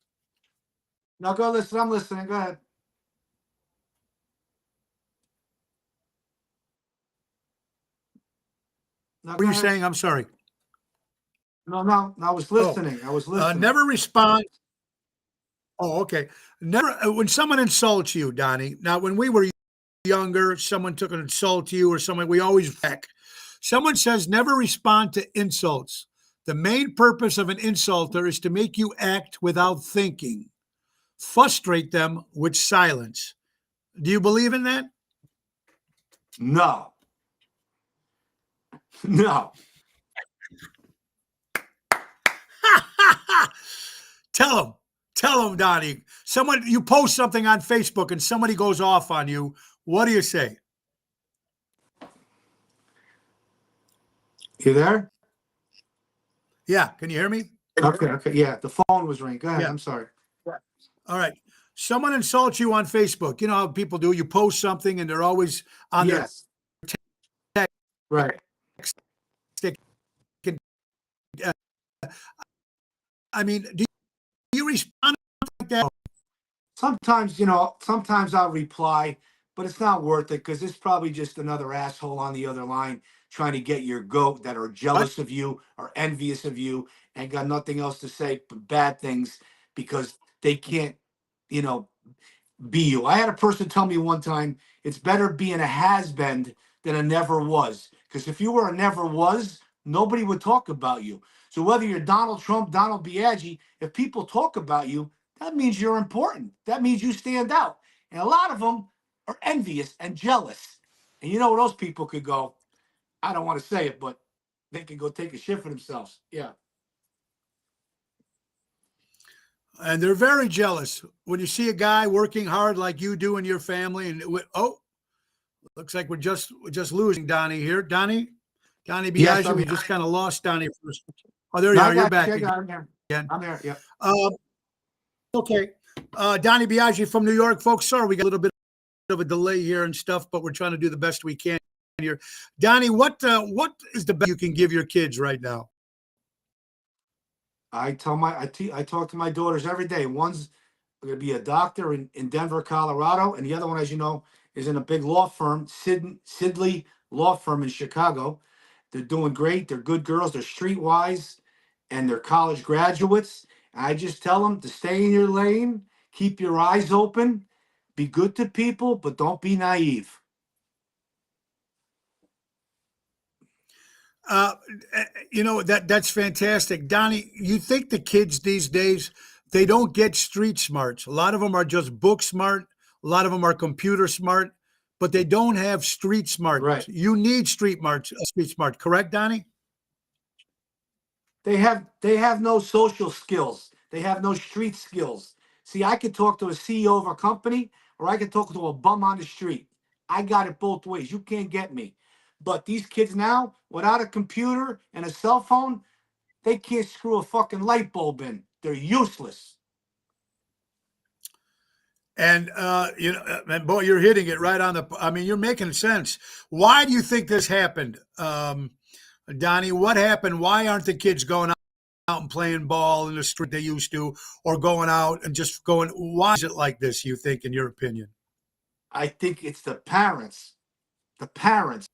No, go listen. I'm listening. Go ahead. No, What go were you ahead. saying? I'm sorry. No. I was listening. I was listening. Never respond. Oh, okay. Never. When someone insults you, Donnie. Now, when we were younger, someone took an insult to you or something, we always back. Someone says never respond to insults. The main purpose of an insulter is to make you act without thinking. Frustrate them with silence. Do you believe in that? No. No. Tell them, Donnie. You post something on Facebook and somebody goes off on you. What do you say? You there? Yeah. Can you hear me? Okay. Yeah, the phone was ringing. Go ahead. Yeah. I'm sorry. All right. Someone insults you on Facebook. You know how people do. You post something and they're always on Yes. their Right. stick. I mean, do you respond like that? Sometimes I'll reply, but it's not worth it because it's probably just another asshole on the other line trying to get your goat that are jealous of you or envious of you and got nothing else to say but bad things because they can't, you know, be you. I had a person tell me one time it's better being a has-been than a never was. Because if you were a never was, nobody would talk about you. So whether you're Donald Trump, Donald Biaggi, if people talk about you, that means you're important. That means you stand out. And a lot of them are envious and jealous. And you know where those people could go? I don't want to say it, but they can go take a shit for themselves. Yeah. And they're very jealous when you see a guy working hard like you do in your family. And looks like we're just losing Donnie here. Donnie Biaggi, Yes, we just kind of lost Donnie first. Oh, there you No, are. You're I back got again. I'm there. I'm there. Yep. Okay. Donnie Biaggi from New York, folks. Sorry, we got a little bit of a delay here and stuff, but we're trying to do the best we can here. Donnie, what is the best you can give your kids right now? I talk to my daughters every day. One's going to be a doctor in Denver, Colorado, and the other one, as you know, is in a big law firm, Sidley Law Firm in Chicago. They're doing great. They're good girls. They're streetwise, and they're college graduates. I just tell them to stay in your lane, keep your eyes open, be good to people, but don't be naive. That's fantastic. Donnie, you think the kids these days, they don't get street smarts. A lot of them are just book smart. A lot of them are computer smart, but they don't have street smart. Right. You need street smart. Correct, Donnie? They have no social skills. They have no street skills. See, I could talk to a CEO of a company or I could talk to a bum on the street. I got it both ways. You can't get me. But these kids now, without a computer and a cell phone, they can't screw a fucking light bulb in. They're useless. And and boy, you're hitting it right on the. I mean, you're making sense. Why do you think this happened, Donnie? What happened? Why aren't the kids going out and playing ball in the street they used to, or going out and just going? Why is it like this? You think, in your opinion? I think it's the parents. The parents.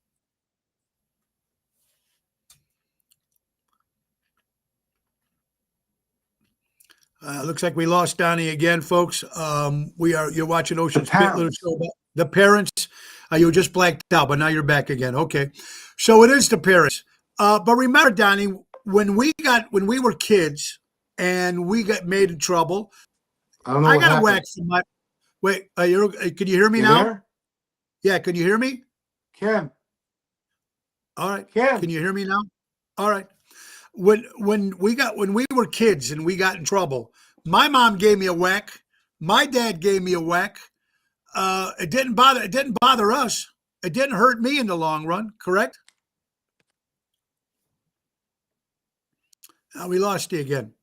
Looks like we lost Donnie again, folks. You're watching Ocean's Pit Little Show. The parents, you were just blacked out, but now you're back again. Okay, so it is the parents. But remember, Donnie, when we were kids and we got made in trouble, I don't know. I got a whack from my. Wait, can you hear me now? There? Yeah, can you hear me? Kim, All right. Kim. Can you hear me now? All right. When we were kids and we got in trouble, my mom gave me a whack. My dad gave me a whack. It didn't bother us. It didn't hurt me in the long run, correct? We lost you again.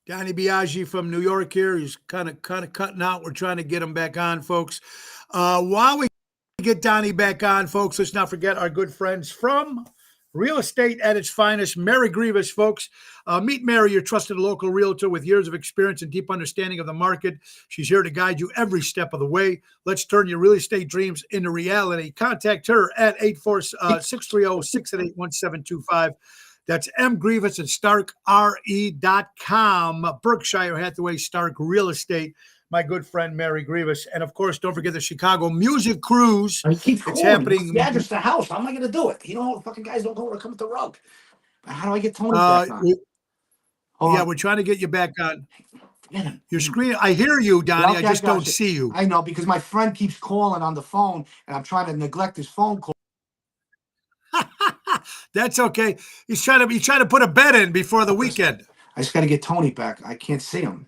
Donnie Biaggi from New York here. He's kind of cutting out. We're trying to get him back on, folks. While we get Donnie back on, folks, let's not forget our good friends from Real Estate at its Finest, Mary Grievous, folks. Meet Mary, your trusted local realtor with years of experience and deep understanding of the market. She's here to guide you every step of the way. Let's turn your real estate dreams into reality. Contact her at 630-688-1725. That's M. Grievous at StarkRE.com. Berkshire Hathaway Stark Real Estate. My good friend Mary Grievous. And of course, don't forget the Chicago Music Cruise. I keep It's calling. happening. What's the address to the house? How am I going to do it? You know, fucking guys don't know where to come with the rug. How do I get Tony back on? Yeah, we're trying to get you back on. Forget him. Your screen, I hear you, Donnie. Okay, I just got don't you. see you. I know, because my friend keeps calling on the phone, and I'm trying to neglect his phone call. That's okay. He's trying to put a bet in before the weekend. I just got to get Tony back. I can't see him.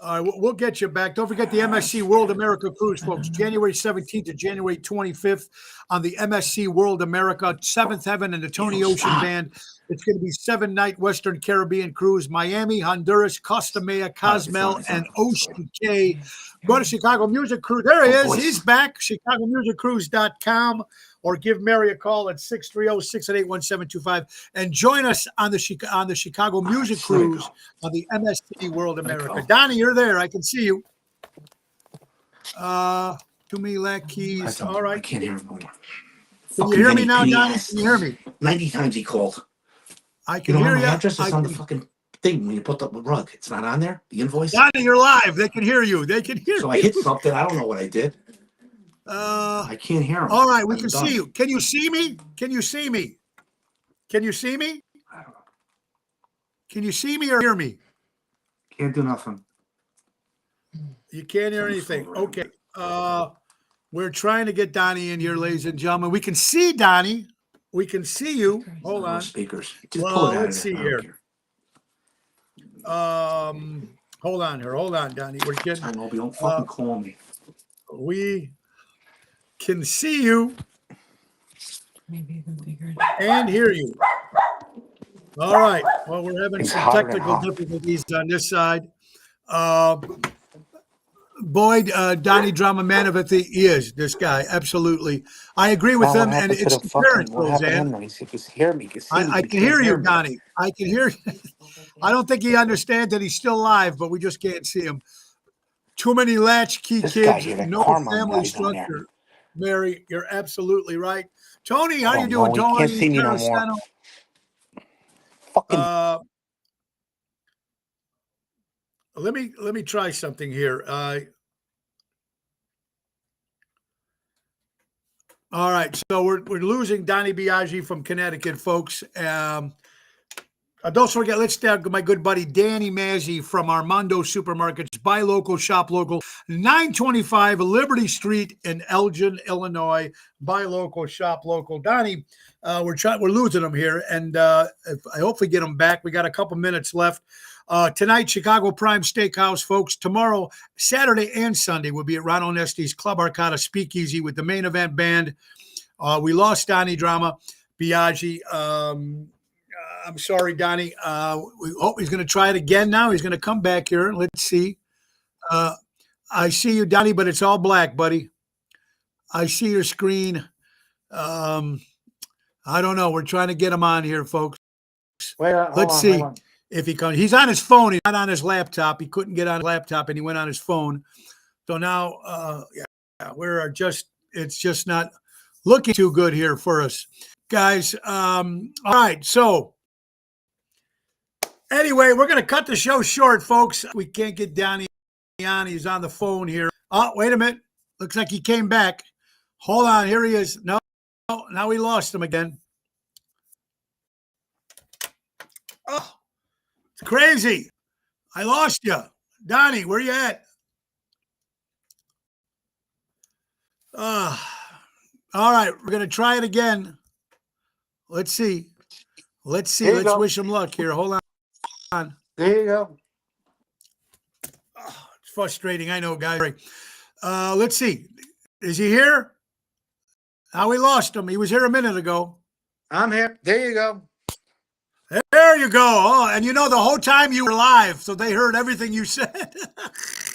All right, we'll get you back. Don't forget the MSC World America Cruise, folks. January 17th to January 25th on the MSC World America, Seventh Heaven and the Tony Ocean Band. It's going to be 7-night Western Caribbean cruise, Miami, Honduras, Costa Maya, Cozumel, and Ocean Cay. Go to Chicago Music Cruise. There he is. He's back. ChicagoMusicCruise.com, or give Mary a call at 630-688-1725 and join us on the Chicago Music Cruise on the MSC World America. Donnie, you're there. I can see you. Too many lack keys. All right. I can't hear him anymore. Can you hear me now, Donnie? Can you hear me? 90 times he called. I can You hear know, you. my address is on the fucking thing when you put the rug. It's not on there, the invoice. Donnie, you're live. They can hear you. They can hear So you. I hit something. I don't know what I did. I can't hear him. All right, we can see you. Can you see me? Can you see me? Can you see me? I don't know. Can you see me or hear me? Can't do nothing. You can't hear anything. Okay. We're trying to get Donnie in here, ladies and gentlemen. We can see Donnie. We can see you. Hold on. Speakers. Just Well, pull it out let's of see there. here. Hold on here. Hold on, Donnie. We're getting. I know, but don't fucking call me. We can see you and hear you. All right. Well, we're having some technical difficulties on this side. Boyd, Donnie Drama Manavati, he is this guy. Absolutely. I agree with him. And it's the parents, Roseanne. I can hear you, Donnie. I can hear you. I don't think he understands that he's still live, but we just can't see him. Too many latchkey kids, no family structure. Mary, you're absolutely right. Tony, how you doing, Tony? Can't see me no more. Fucking. Let me try something here. All right, so we're losing Donnie Biaggi from Connecticut, folks. Don't forget, let's thank my good buddy Danny Mazzi from Armando Supermarkets. Buy local, shop local. 925 Liberty Street in Elgin, Illinois. Buy local, shop local. Donnie, we're losing him here, and I hope we get him back. We got a couple minutes left. Tonight, Chicago Prime Steakhouse, folks. Tomorrow, Saturday and Sunday, we'll be at Ron Onesti's Club Arcata Speakeasy with the main event band. We lost Donnie Drama Biaggi. I'm sorry, Donnie. We hope he's going to try it again now. He's going to come back here. Let's see. I see you, Donnie, but it's all black, buddy. I see your screen. I don't know. We're trying to get him on here, folks. Let's see if he comes. He's on his phone. He's not on his laptop. He couldn't get on his laptop, and he went on his phone. So now, it's just not looking too good here for us, guys. All right, so. Anyway, we're going to cut the show short, folks. We can't get Donnie on. He's on the phone here. Oh, wait a minute. Looks like he came back. Hold on. Here he is. No, now we lost him again. Oh, it's crazy. I lost you. Donnie, where you at? Uh, all right, we're going to try it again. Let's see. Let's see. There you Let's go. wish him luck here. Hold on. There you go. Oh, it's frustrating. I know, guys. Let's see. Is he here? How we lost him. He was here a minute ago. I'm here. There you go. There you go. Oh, and you know, the whole time you were live, so they heard everything you said.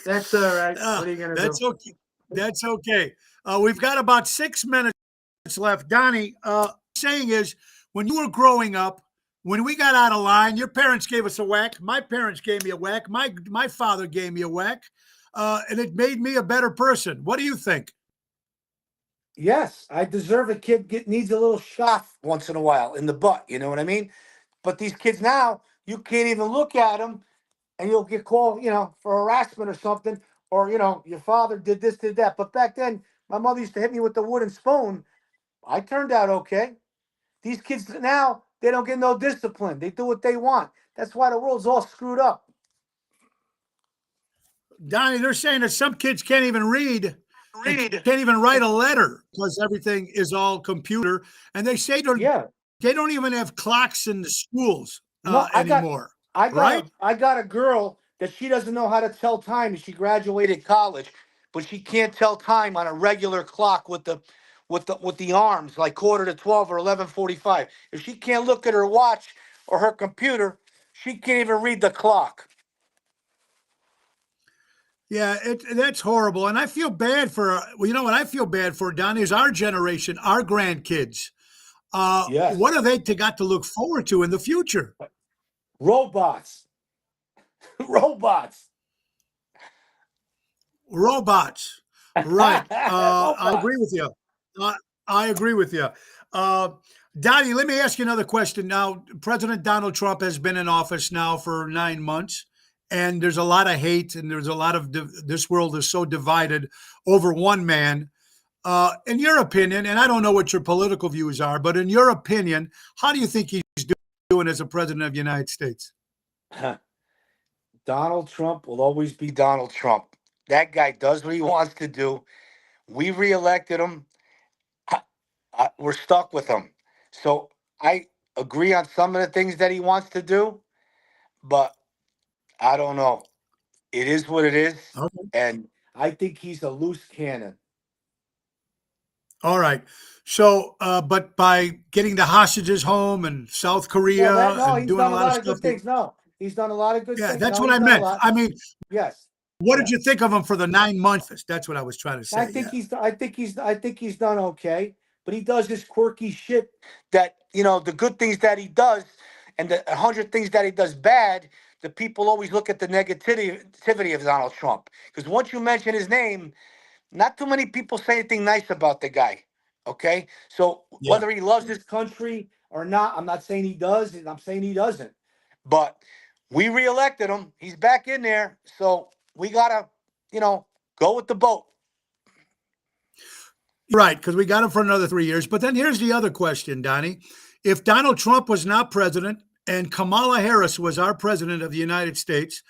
That's all right. What are you gonna That's do? okay. That's okay. We've got about 6 minutes left. Donnie, saying is, when you were growing up, when we got out of line, your parents gave us a whack. My parents gave me a whack. My father gave me a whack, and it made me a better person. What do you think? Yes, I deserve a kid needs a little shot once in a while in the butt. You know what I mean? But these kids now, you can't even look at them, and you'll get called, for harassment or something, or your father did this, did that. But back then, my mother used to hit me with the wooden spoon. I turned out okay. These kids now, they don't get no discipline. They do what they want. That's why the world's all screwed up. Donnie, they're saying that some kids can't even read. Read. Can't even write a letter because everything is all computer. And they say Yeah. they don't even have clocks in the schools No, anymore. I got a girl that she doesn't know how to tell time. She graduated college, but she can't tell time on a regular clock with the arms like 11:45 or 11:45. If she can't look at her watch or her computer, she can't even read the clock. Yeah, that's horrible. And I feel bad for, you know what I feel bad for, Donnie, is our generation, our grandkids. Yes. What have they got to look forward to in the future? Robots. Robots. Robots. Right. I Robots. agree with you. I agree with you. Donnie, let me ask you another question. Now, President Donald Trump has been in office now for 9 months, and there's a lot of hate, and there's a lot of this world is so divided over one man. In your opinion, and I don't know what your political views are, but in your opinion, how do you think he's doing as a president of the United States? Donald Trump will always be Donald Trump. That guy does what he wants to do. We reelected him. We're stuck with him. So I agree on some of the things that he wants to do, but I don't know. It is what it is. Okay. And I think he's a loose cannon. All right. So, but by getting the hostages home and South Korea and He's doing a done a lot of lot of stuff. good things. No, he's done a lot of good Yeah, things. that's No, what I he's done a meant. lot. I mean, Yes. what did you think of him for the 9 months? That's what I was trying to say. I think he's done okay, but he does this quirky shit that, the good things that he does and the 100 things that he does bad, the people always look at the negativity of Donald Trump. Because once you mention his name, not too many people say anything nice about the guy. Okay? So Yeah. whether he loves his country or not, I'm not saying he does, and I'm saying he doesn't. But we reelected him. He's back in there. So we gotta, go with the boat. Right, because we got him for another 3 years. But then here's the other question, Donnie. If Donald Trump was not president and Kamala Harris was our president of the United States,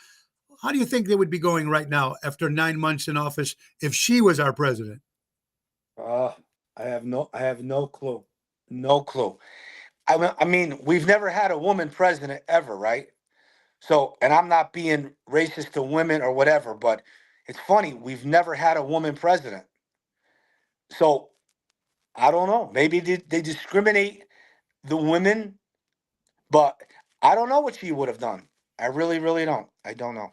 how do you think they would be going right now after 9 months in office if she was our president? I have no clue. No clue. I mean, we've never had a woman president ever, right? So, and I'm not being racist to women or whatever, but it's funny, we've never had a woman president. So, I don't know. Maybe they discriminate the women, but I don't know what she would have done. I really, really don't. I don't know.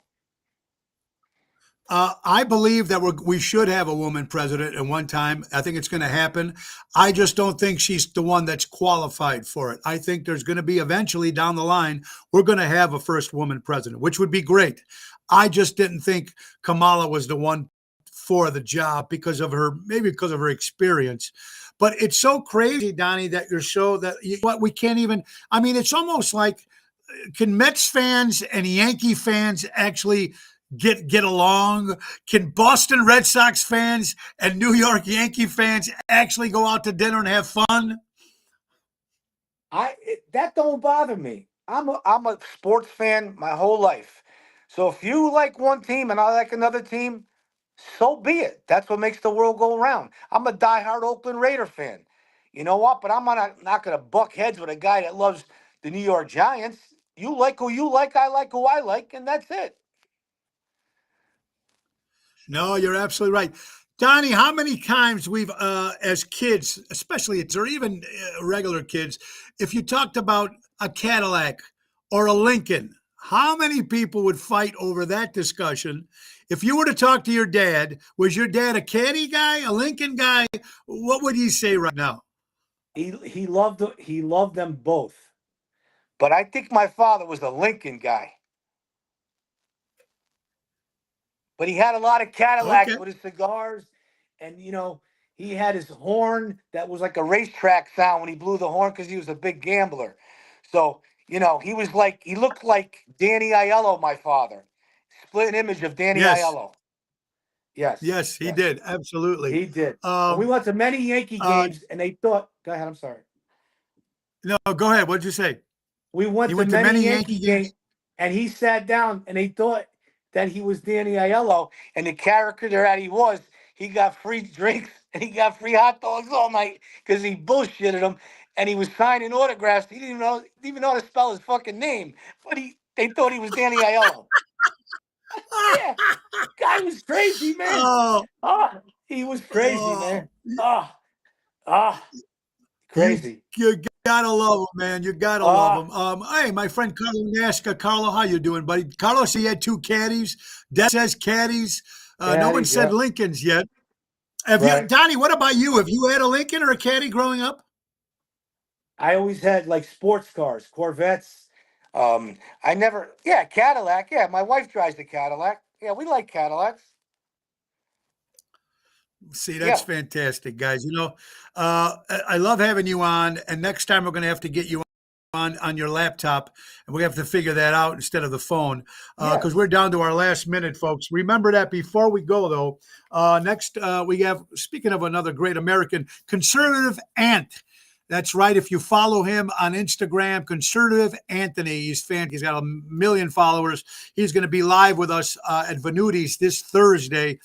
I believe that we should have a woman president at one time. I think it's going to happen. I just don't think she's the one that's qualified for it. I think there's going to be eventually down the line, we're going to have a first woman president, which would be great. I just didn't think Kamala was the one for the job maybe because of her experience. But it's so crazy, Donnie, that you're so that what we can't even. I mean, it's almost like can Mets fans and Yankee fans actually get along? Can Boston Red Sox fans and New York Yankee fans actually go out to dinner and have fun? That don't bother me. I'm a sports fan my whole life. So if you like one team and I like another team, so be it. That's what makes the world go around. I'm a diehard Oakland Raider fan. You know what? But I'm not going to buck heads with a guy that loves the New York Giants. You like who you like, I like who I like, and that's it. No, you're absolutely right. Donnie, how many times we've, as kids, especially or even regular kids, if you talked about a Cadillac or a Lincoln, how many people would fight over that discussion? If you were to talk to your dad, was your dad a Caddy guy, a Lincoln guy? What would he say right now? He loved them both. But I think my father was a Lincoln guy. But he had a lot of Okay. Cadillacs with his cigars, and he had his horn that was like a racetrack sound when he blew the horn because he was a big gambler. So he looked like Danny Aiello, my father, split image of Danny Yes. Aiello. Yes, Yes, he yes, did. Absolutely. he did. And we Um, went to many Yankee uh, games, and they thought. Go ahead. I'm sorry. no, go ahead. What'd you say? We went He to went to many many Yankee Yankee games. games, and he sat down, and they thought that he was Danny Aiello, and the character that he was, he got free drinks and he got free hot dogs all night because he bullshitted him, and he was signing autographs. He didn't even know how to spell his fucking name, but they thought he was Danny Aiello. Yeah, guy was crazy, man. Oh, Ah, he was crazy, oh, man. Ah, ah, you crazy. you gotta love him, man. You gotta love Ah, him. Hey, my friend Carlo Nasca. Carlo, how you doing, buddy? Carlos, he had two caddies. That says caddies. No one caddies, said yeah, Lincolns yet. Have you, right. Donnie? What about you? Have you had a Lincoln or a caddy growing up? I always had like sports cars, Corvettes. I never, yeah, Cadillac. Yeah, my wife drives a Cadillac. Yeah, we like Cadillacs. See, that's Yeah, fantastic, guys. I love having you on, and next time we're going to have to get you on your laptop, and we have to figure that out instead of the phone yeah, because we're down to our last minute, folks. Remember that before we go, though. Next, we have, speaking of another great American, Conservative Ant. That's right. If you follow him on Instagram, Conservative Anthony, he's got 1 million followers. He's going to be live with us at Venuti's this Thursday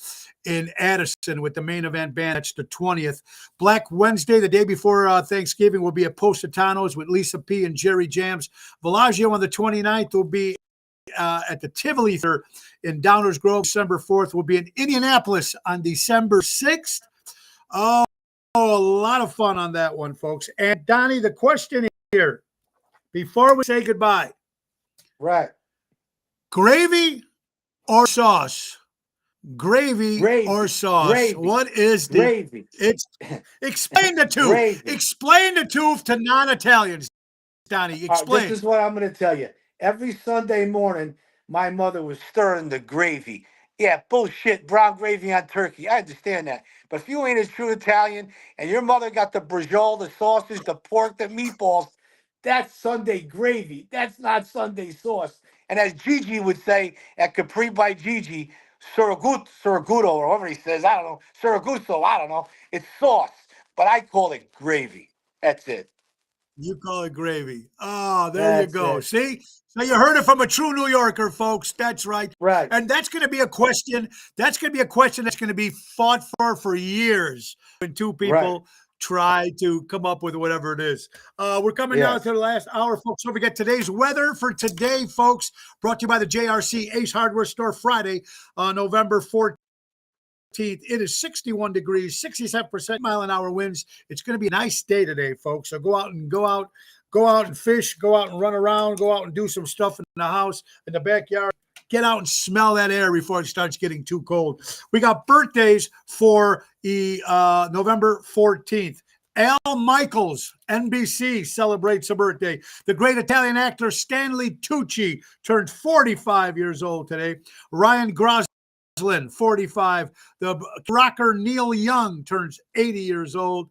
in Addison with the main event band. That's the 20th. Black Wednesday, the day before Thanksgiving, will be at Positano's with Lisa P. and Jerry Jams. Bellagio on the 29th will be at the Tivoli Theater in Downers Grove. December 4th will be in Indianapolis on December 6th. Oh, a lot of fun on that one, folks. And Donnie, the question here, before we say goodbye, right. gravy or sauce? Gravy or Gravy, sauce? gravy, What is the gravy, it's explain the two. gravy. Explain the two to non-Italians, Donnie. This Explain. is what I'm going to tell you. Every Sunday morning, my mother was stirring the gravy. Yeah, bullshit, brown gravy on turkey. I understand that. But if you ain't a true Italian and your mother got the brajol, the sausage, the pork, the meatballs, that's Sunday gravy. That's not Sunday sauce. And as Gigi would say at Capri by Gigi, Suraguto, or whatever he says, I don't know, Suraguso, I don't know. It's sauce, but I call it gravy. That's it. You call it gravy. Oh, there you That's go. it. See? So you heard it from a true New Yorker, folks. That's right. Right, And that's going to be a question. That's going to be a question that's going to be fought for years when two right. people try to come up with whatever it is. We're coming down to Yes. the last hour, folks. Don't forget today's weather for today, folks. Brought to you by the JRC Ace Hardware Store Friday, November 14th. It is 61 degrees, 67% mile an hour winds. It's going to be a nice day today, folks. So go out and fish, go out and run around, go out and do some stuff in the house, in the backyard. Get out and smell that air before it starts getting too cold. We got birthdays for November 14th. Al Michaels, NBC, celebrates a birthday. The great Italian actor Stanley Tucci turned 45 years old today. Ryan Gosling, 45. The rocker Neil Young turns 80 years old.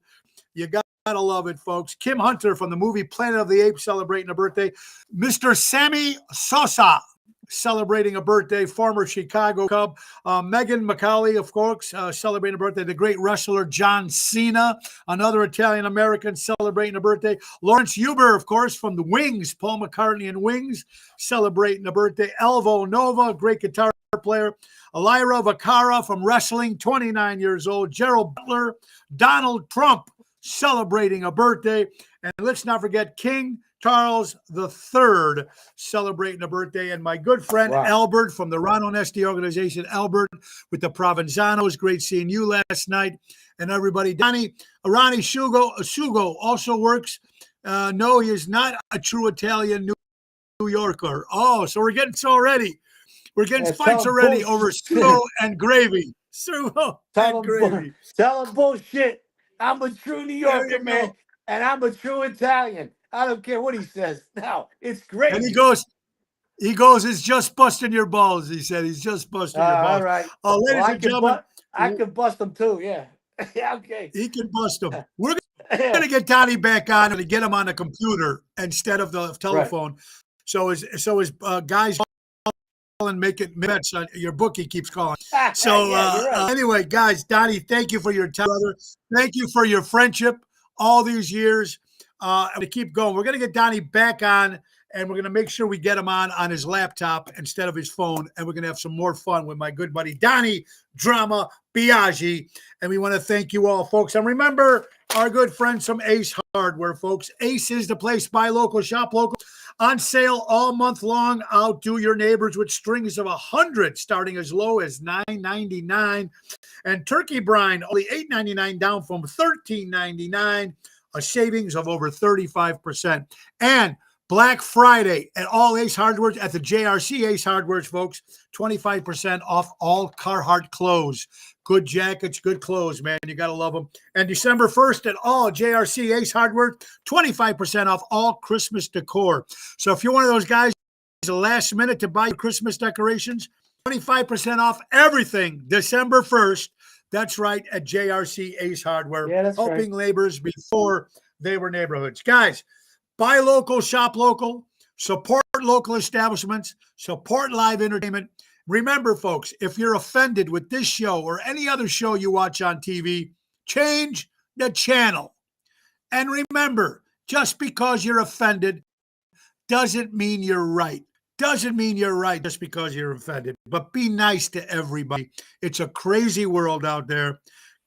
You gotta love it, folks. Kim Hunter from the movie Planet of the Apes celebrating a birthday. Mr. Sammy Sosa, celebrating a birthday, former Chicago Cub. Megan McCauley, of course, celebrating a birthday. The great wrestler John Cena, another Italian-American celebrating a birthday. Lawrence Huber, of course, from the Wings, Paul McCartney and Wings, celebrating a birthday. Elvo Nova, great guitar player. Elira Vacara from wrestling, 29 years old. Gerald Butler, Donald Trump, celebrating a birthday. And let's not forget King Charles III celebrating a birthday. And my good friend Albert from the Ron Onesti organization, Albert with the Provenzanos. Great seeing you last night. And everybody, Ronnie Shugo also works. No, he is not a true Italian New Yorker. Oh, so we're getting already. We're getting fights already over sugo and gravy. Sugo and gravy. Tell him bullshit. I'm a true New Yorker, man. And I'm a true Italian. I don't care what he says. No, it's great. And he goes, it's just busting your balls. He said, he's just busting your balls. All right. Ladies and gentlemen. I can bust them too, yeah. Yeah, okay. He can bust them. We're going to get Donnie back on and get him on a computer instead of the telephone. Right. So his guys and make it bets on your bookie keeps calling. So right. Anyway, guys, Donnie, thank you for your time, brother. Thank you for your friendship all these years. To keep going, we're going to get Donnie back on, and we're going to make sure we get him on his laptop instead of his phone, and we're going to have some more fun with my good buddy Donnie Drama Biaggi. And we want to thank you all, folks. And remember our good friends from Ace Hardware, folks. Ace is the place. Buy local, shop local. On sale all month long. Outdo your neighbors with strings of 100, starting as low as $9.99. And turkey brine, only $8.99, down from $13.99. A savings of over 35%. And Black Friday at all Ace Hardware, at the JRC Ace Hardware, folks, 25% off all Carhartt clothes. Good jackets, good clothes, man. You got to love them. And December 1st at all JRC Ace Hardware, 25% off all Christmas decor. So if you're one of those guys, the last minute to buy Christmas decorations, 25% off everything December 1st. That's right, at JRC Ace Hardware, helping laborers before they were neighborhoods. Guys, buy local, shop local, support local establishments, support live entertainment. Remember, folks, if you're offended with this show or any other show you watch on TV, change the channel. And remember, just because you're offended doesn't mean you're right. Doesn't mean you're right just because you're offended, but be nice to everybody. It's a crazy world out there.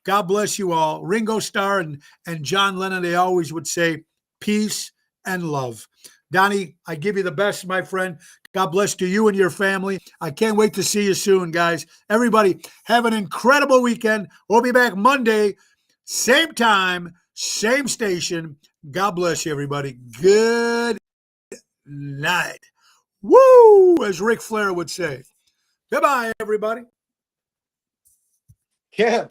God bless you all. Ringo Starr and John Lennon, they always would say peace and love. Donnie, I give you the best, my friend. God bless to you and your family. I can't wait to see you soon, guys. Everybody, have an incredible weekend. We'll be back Monday, same time, same station. God bless you, everybody. Good night. Woo, as Ric Flair would say. Goodbye, everybody. Yeah.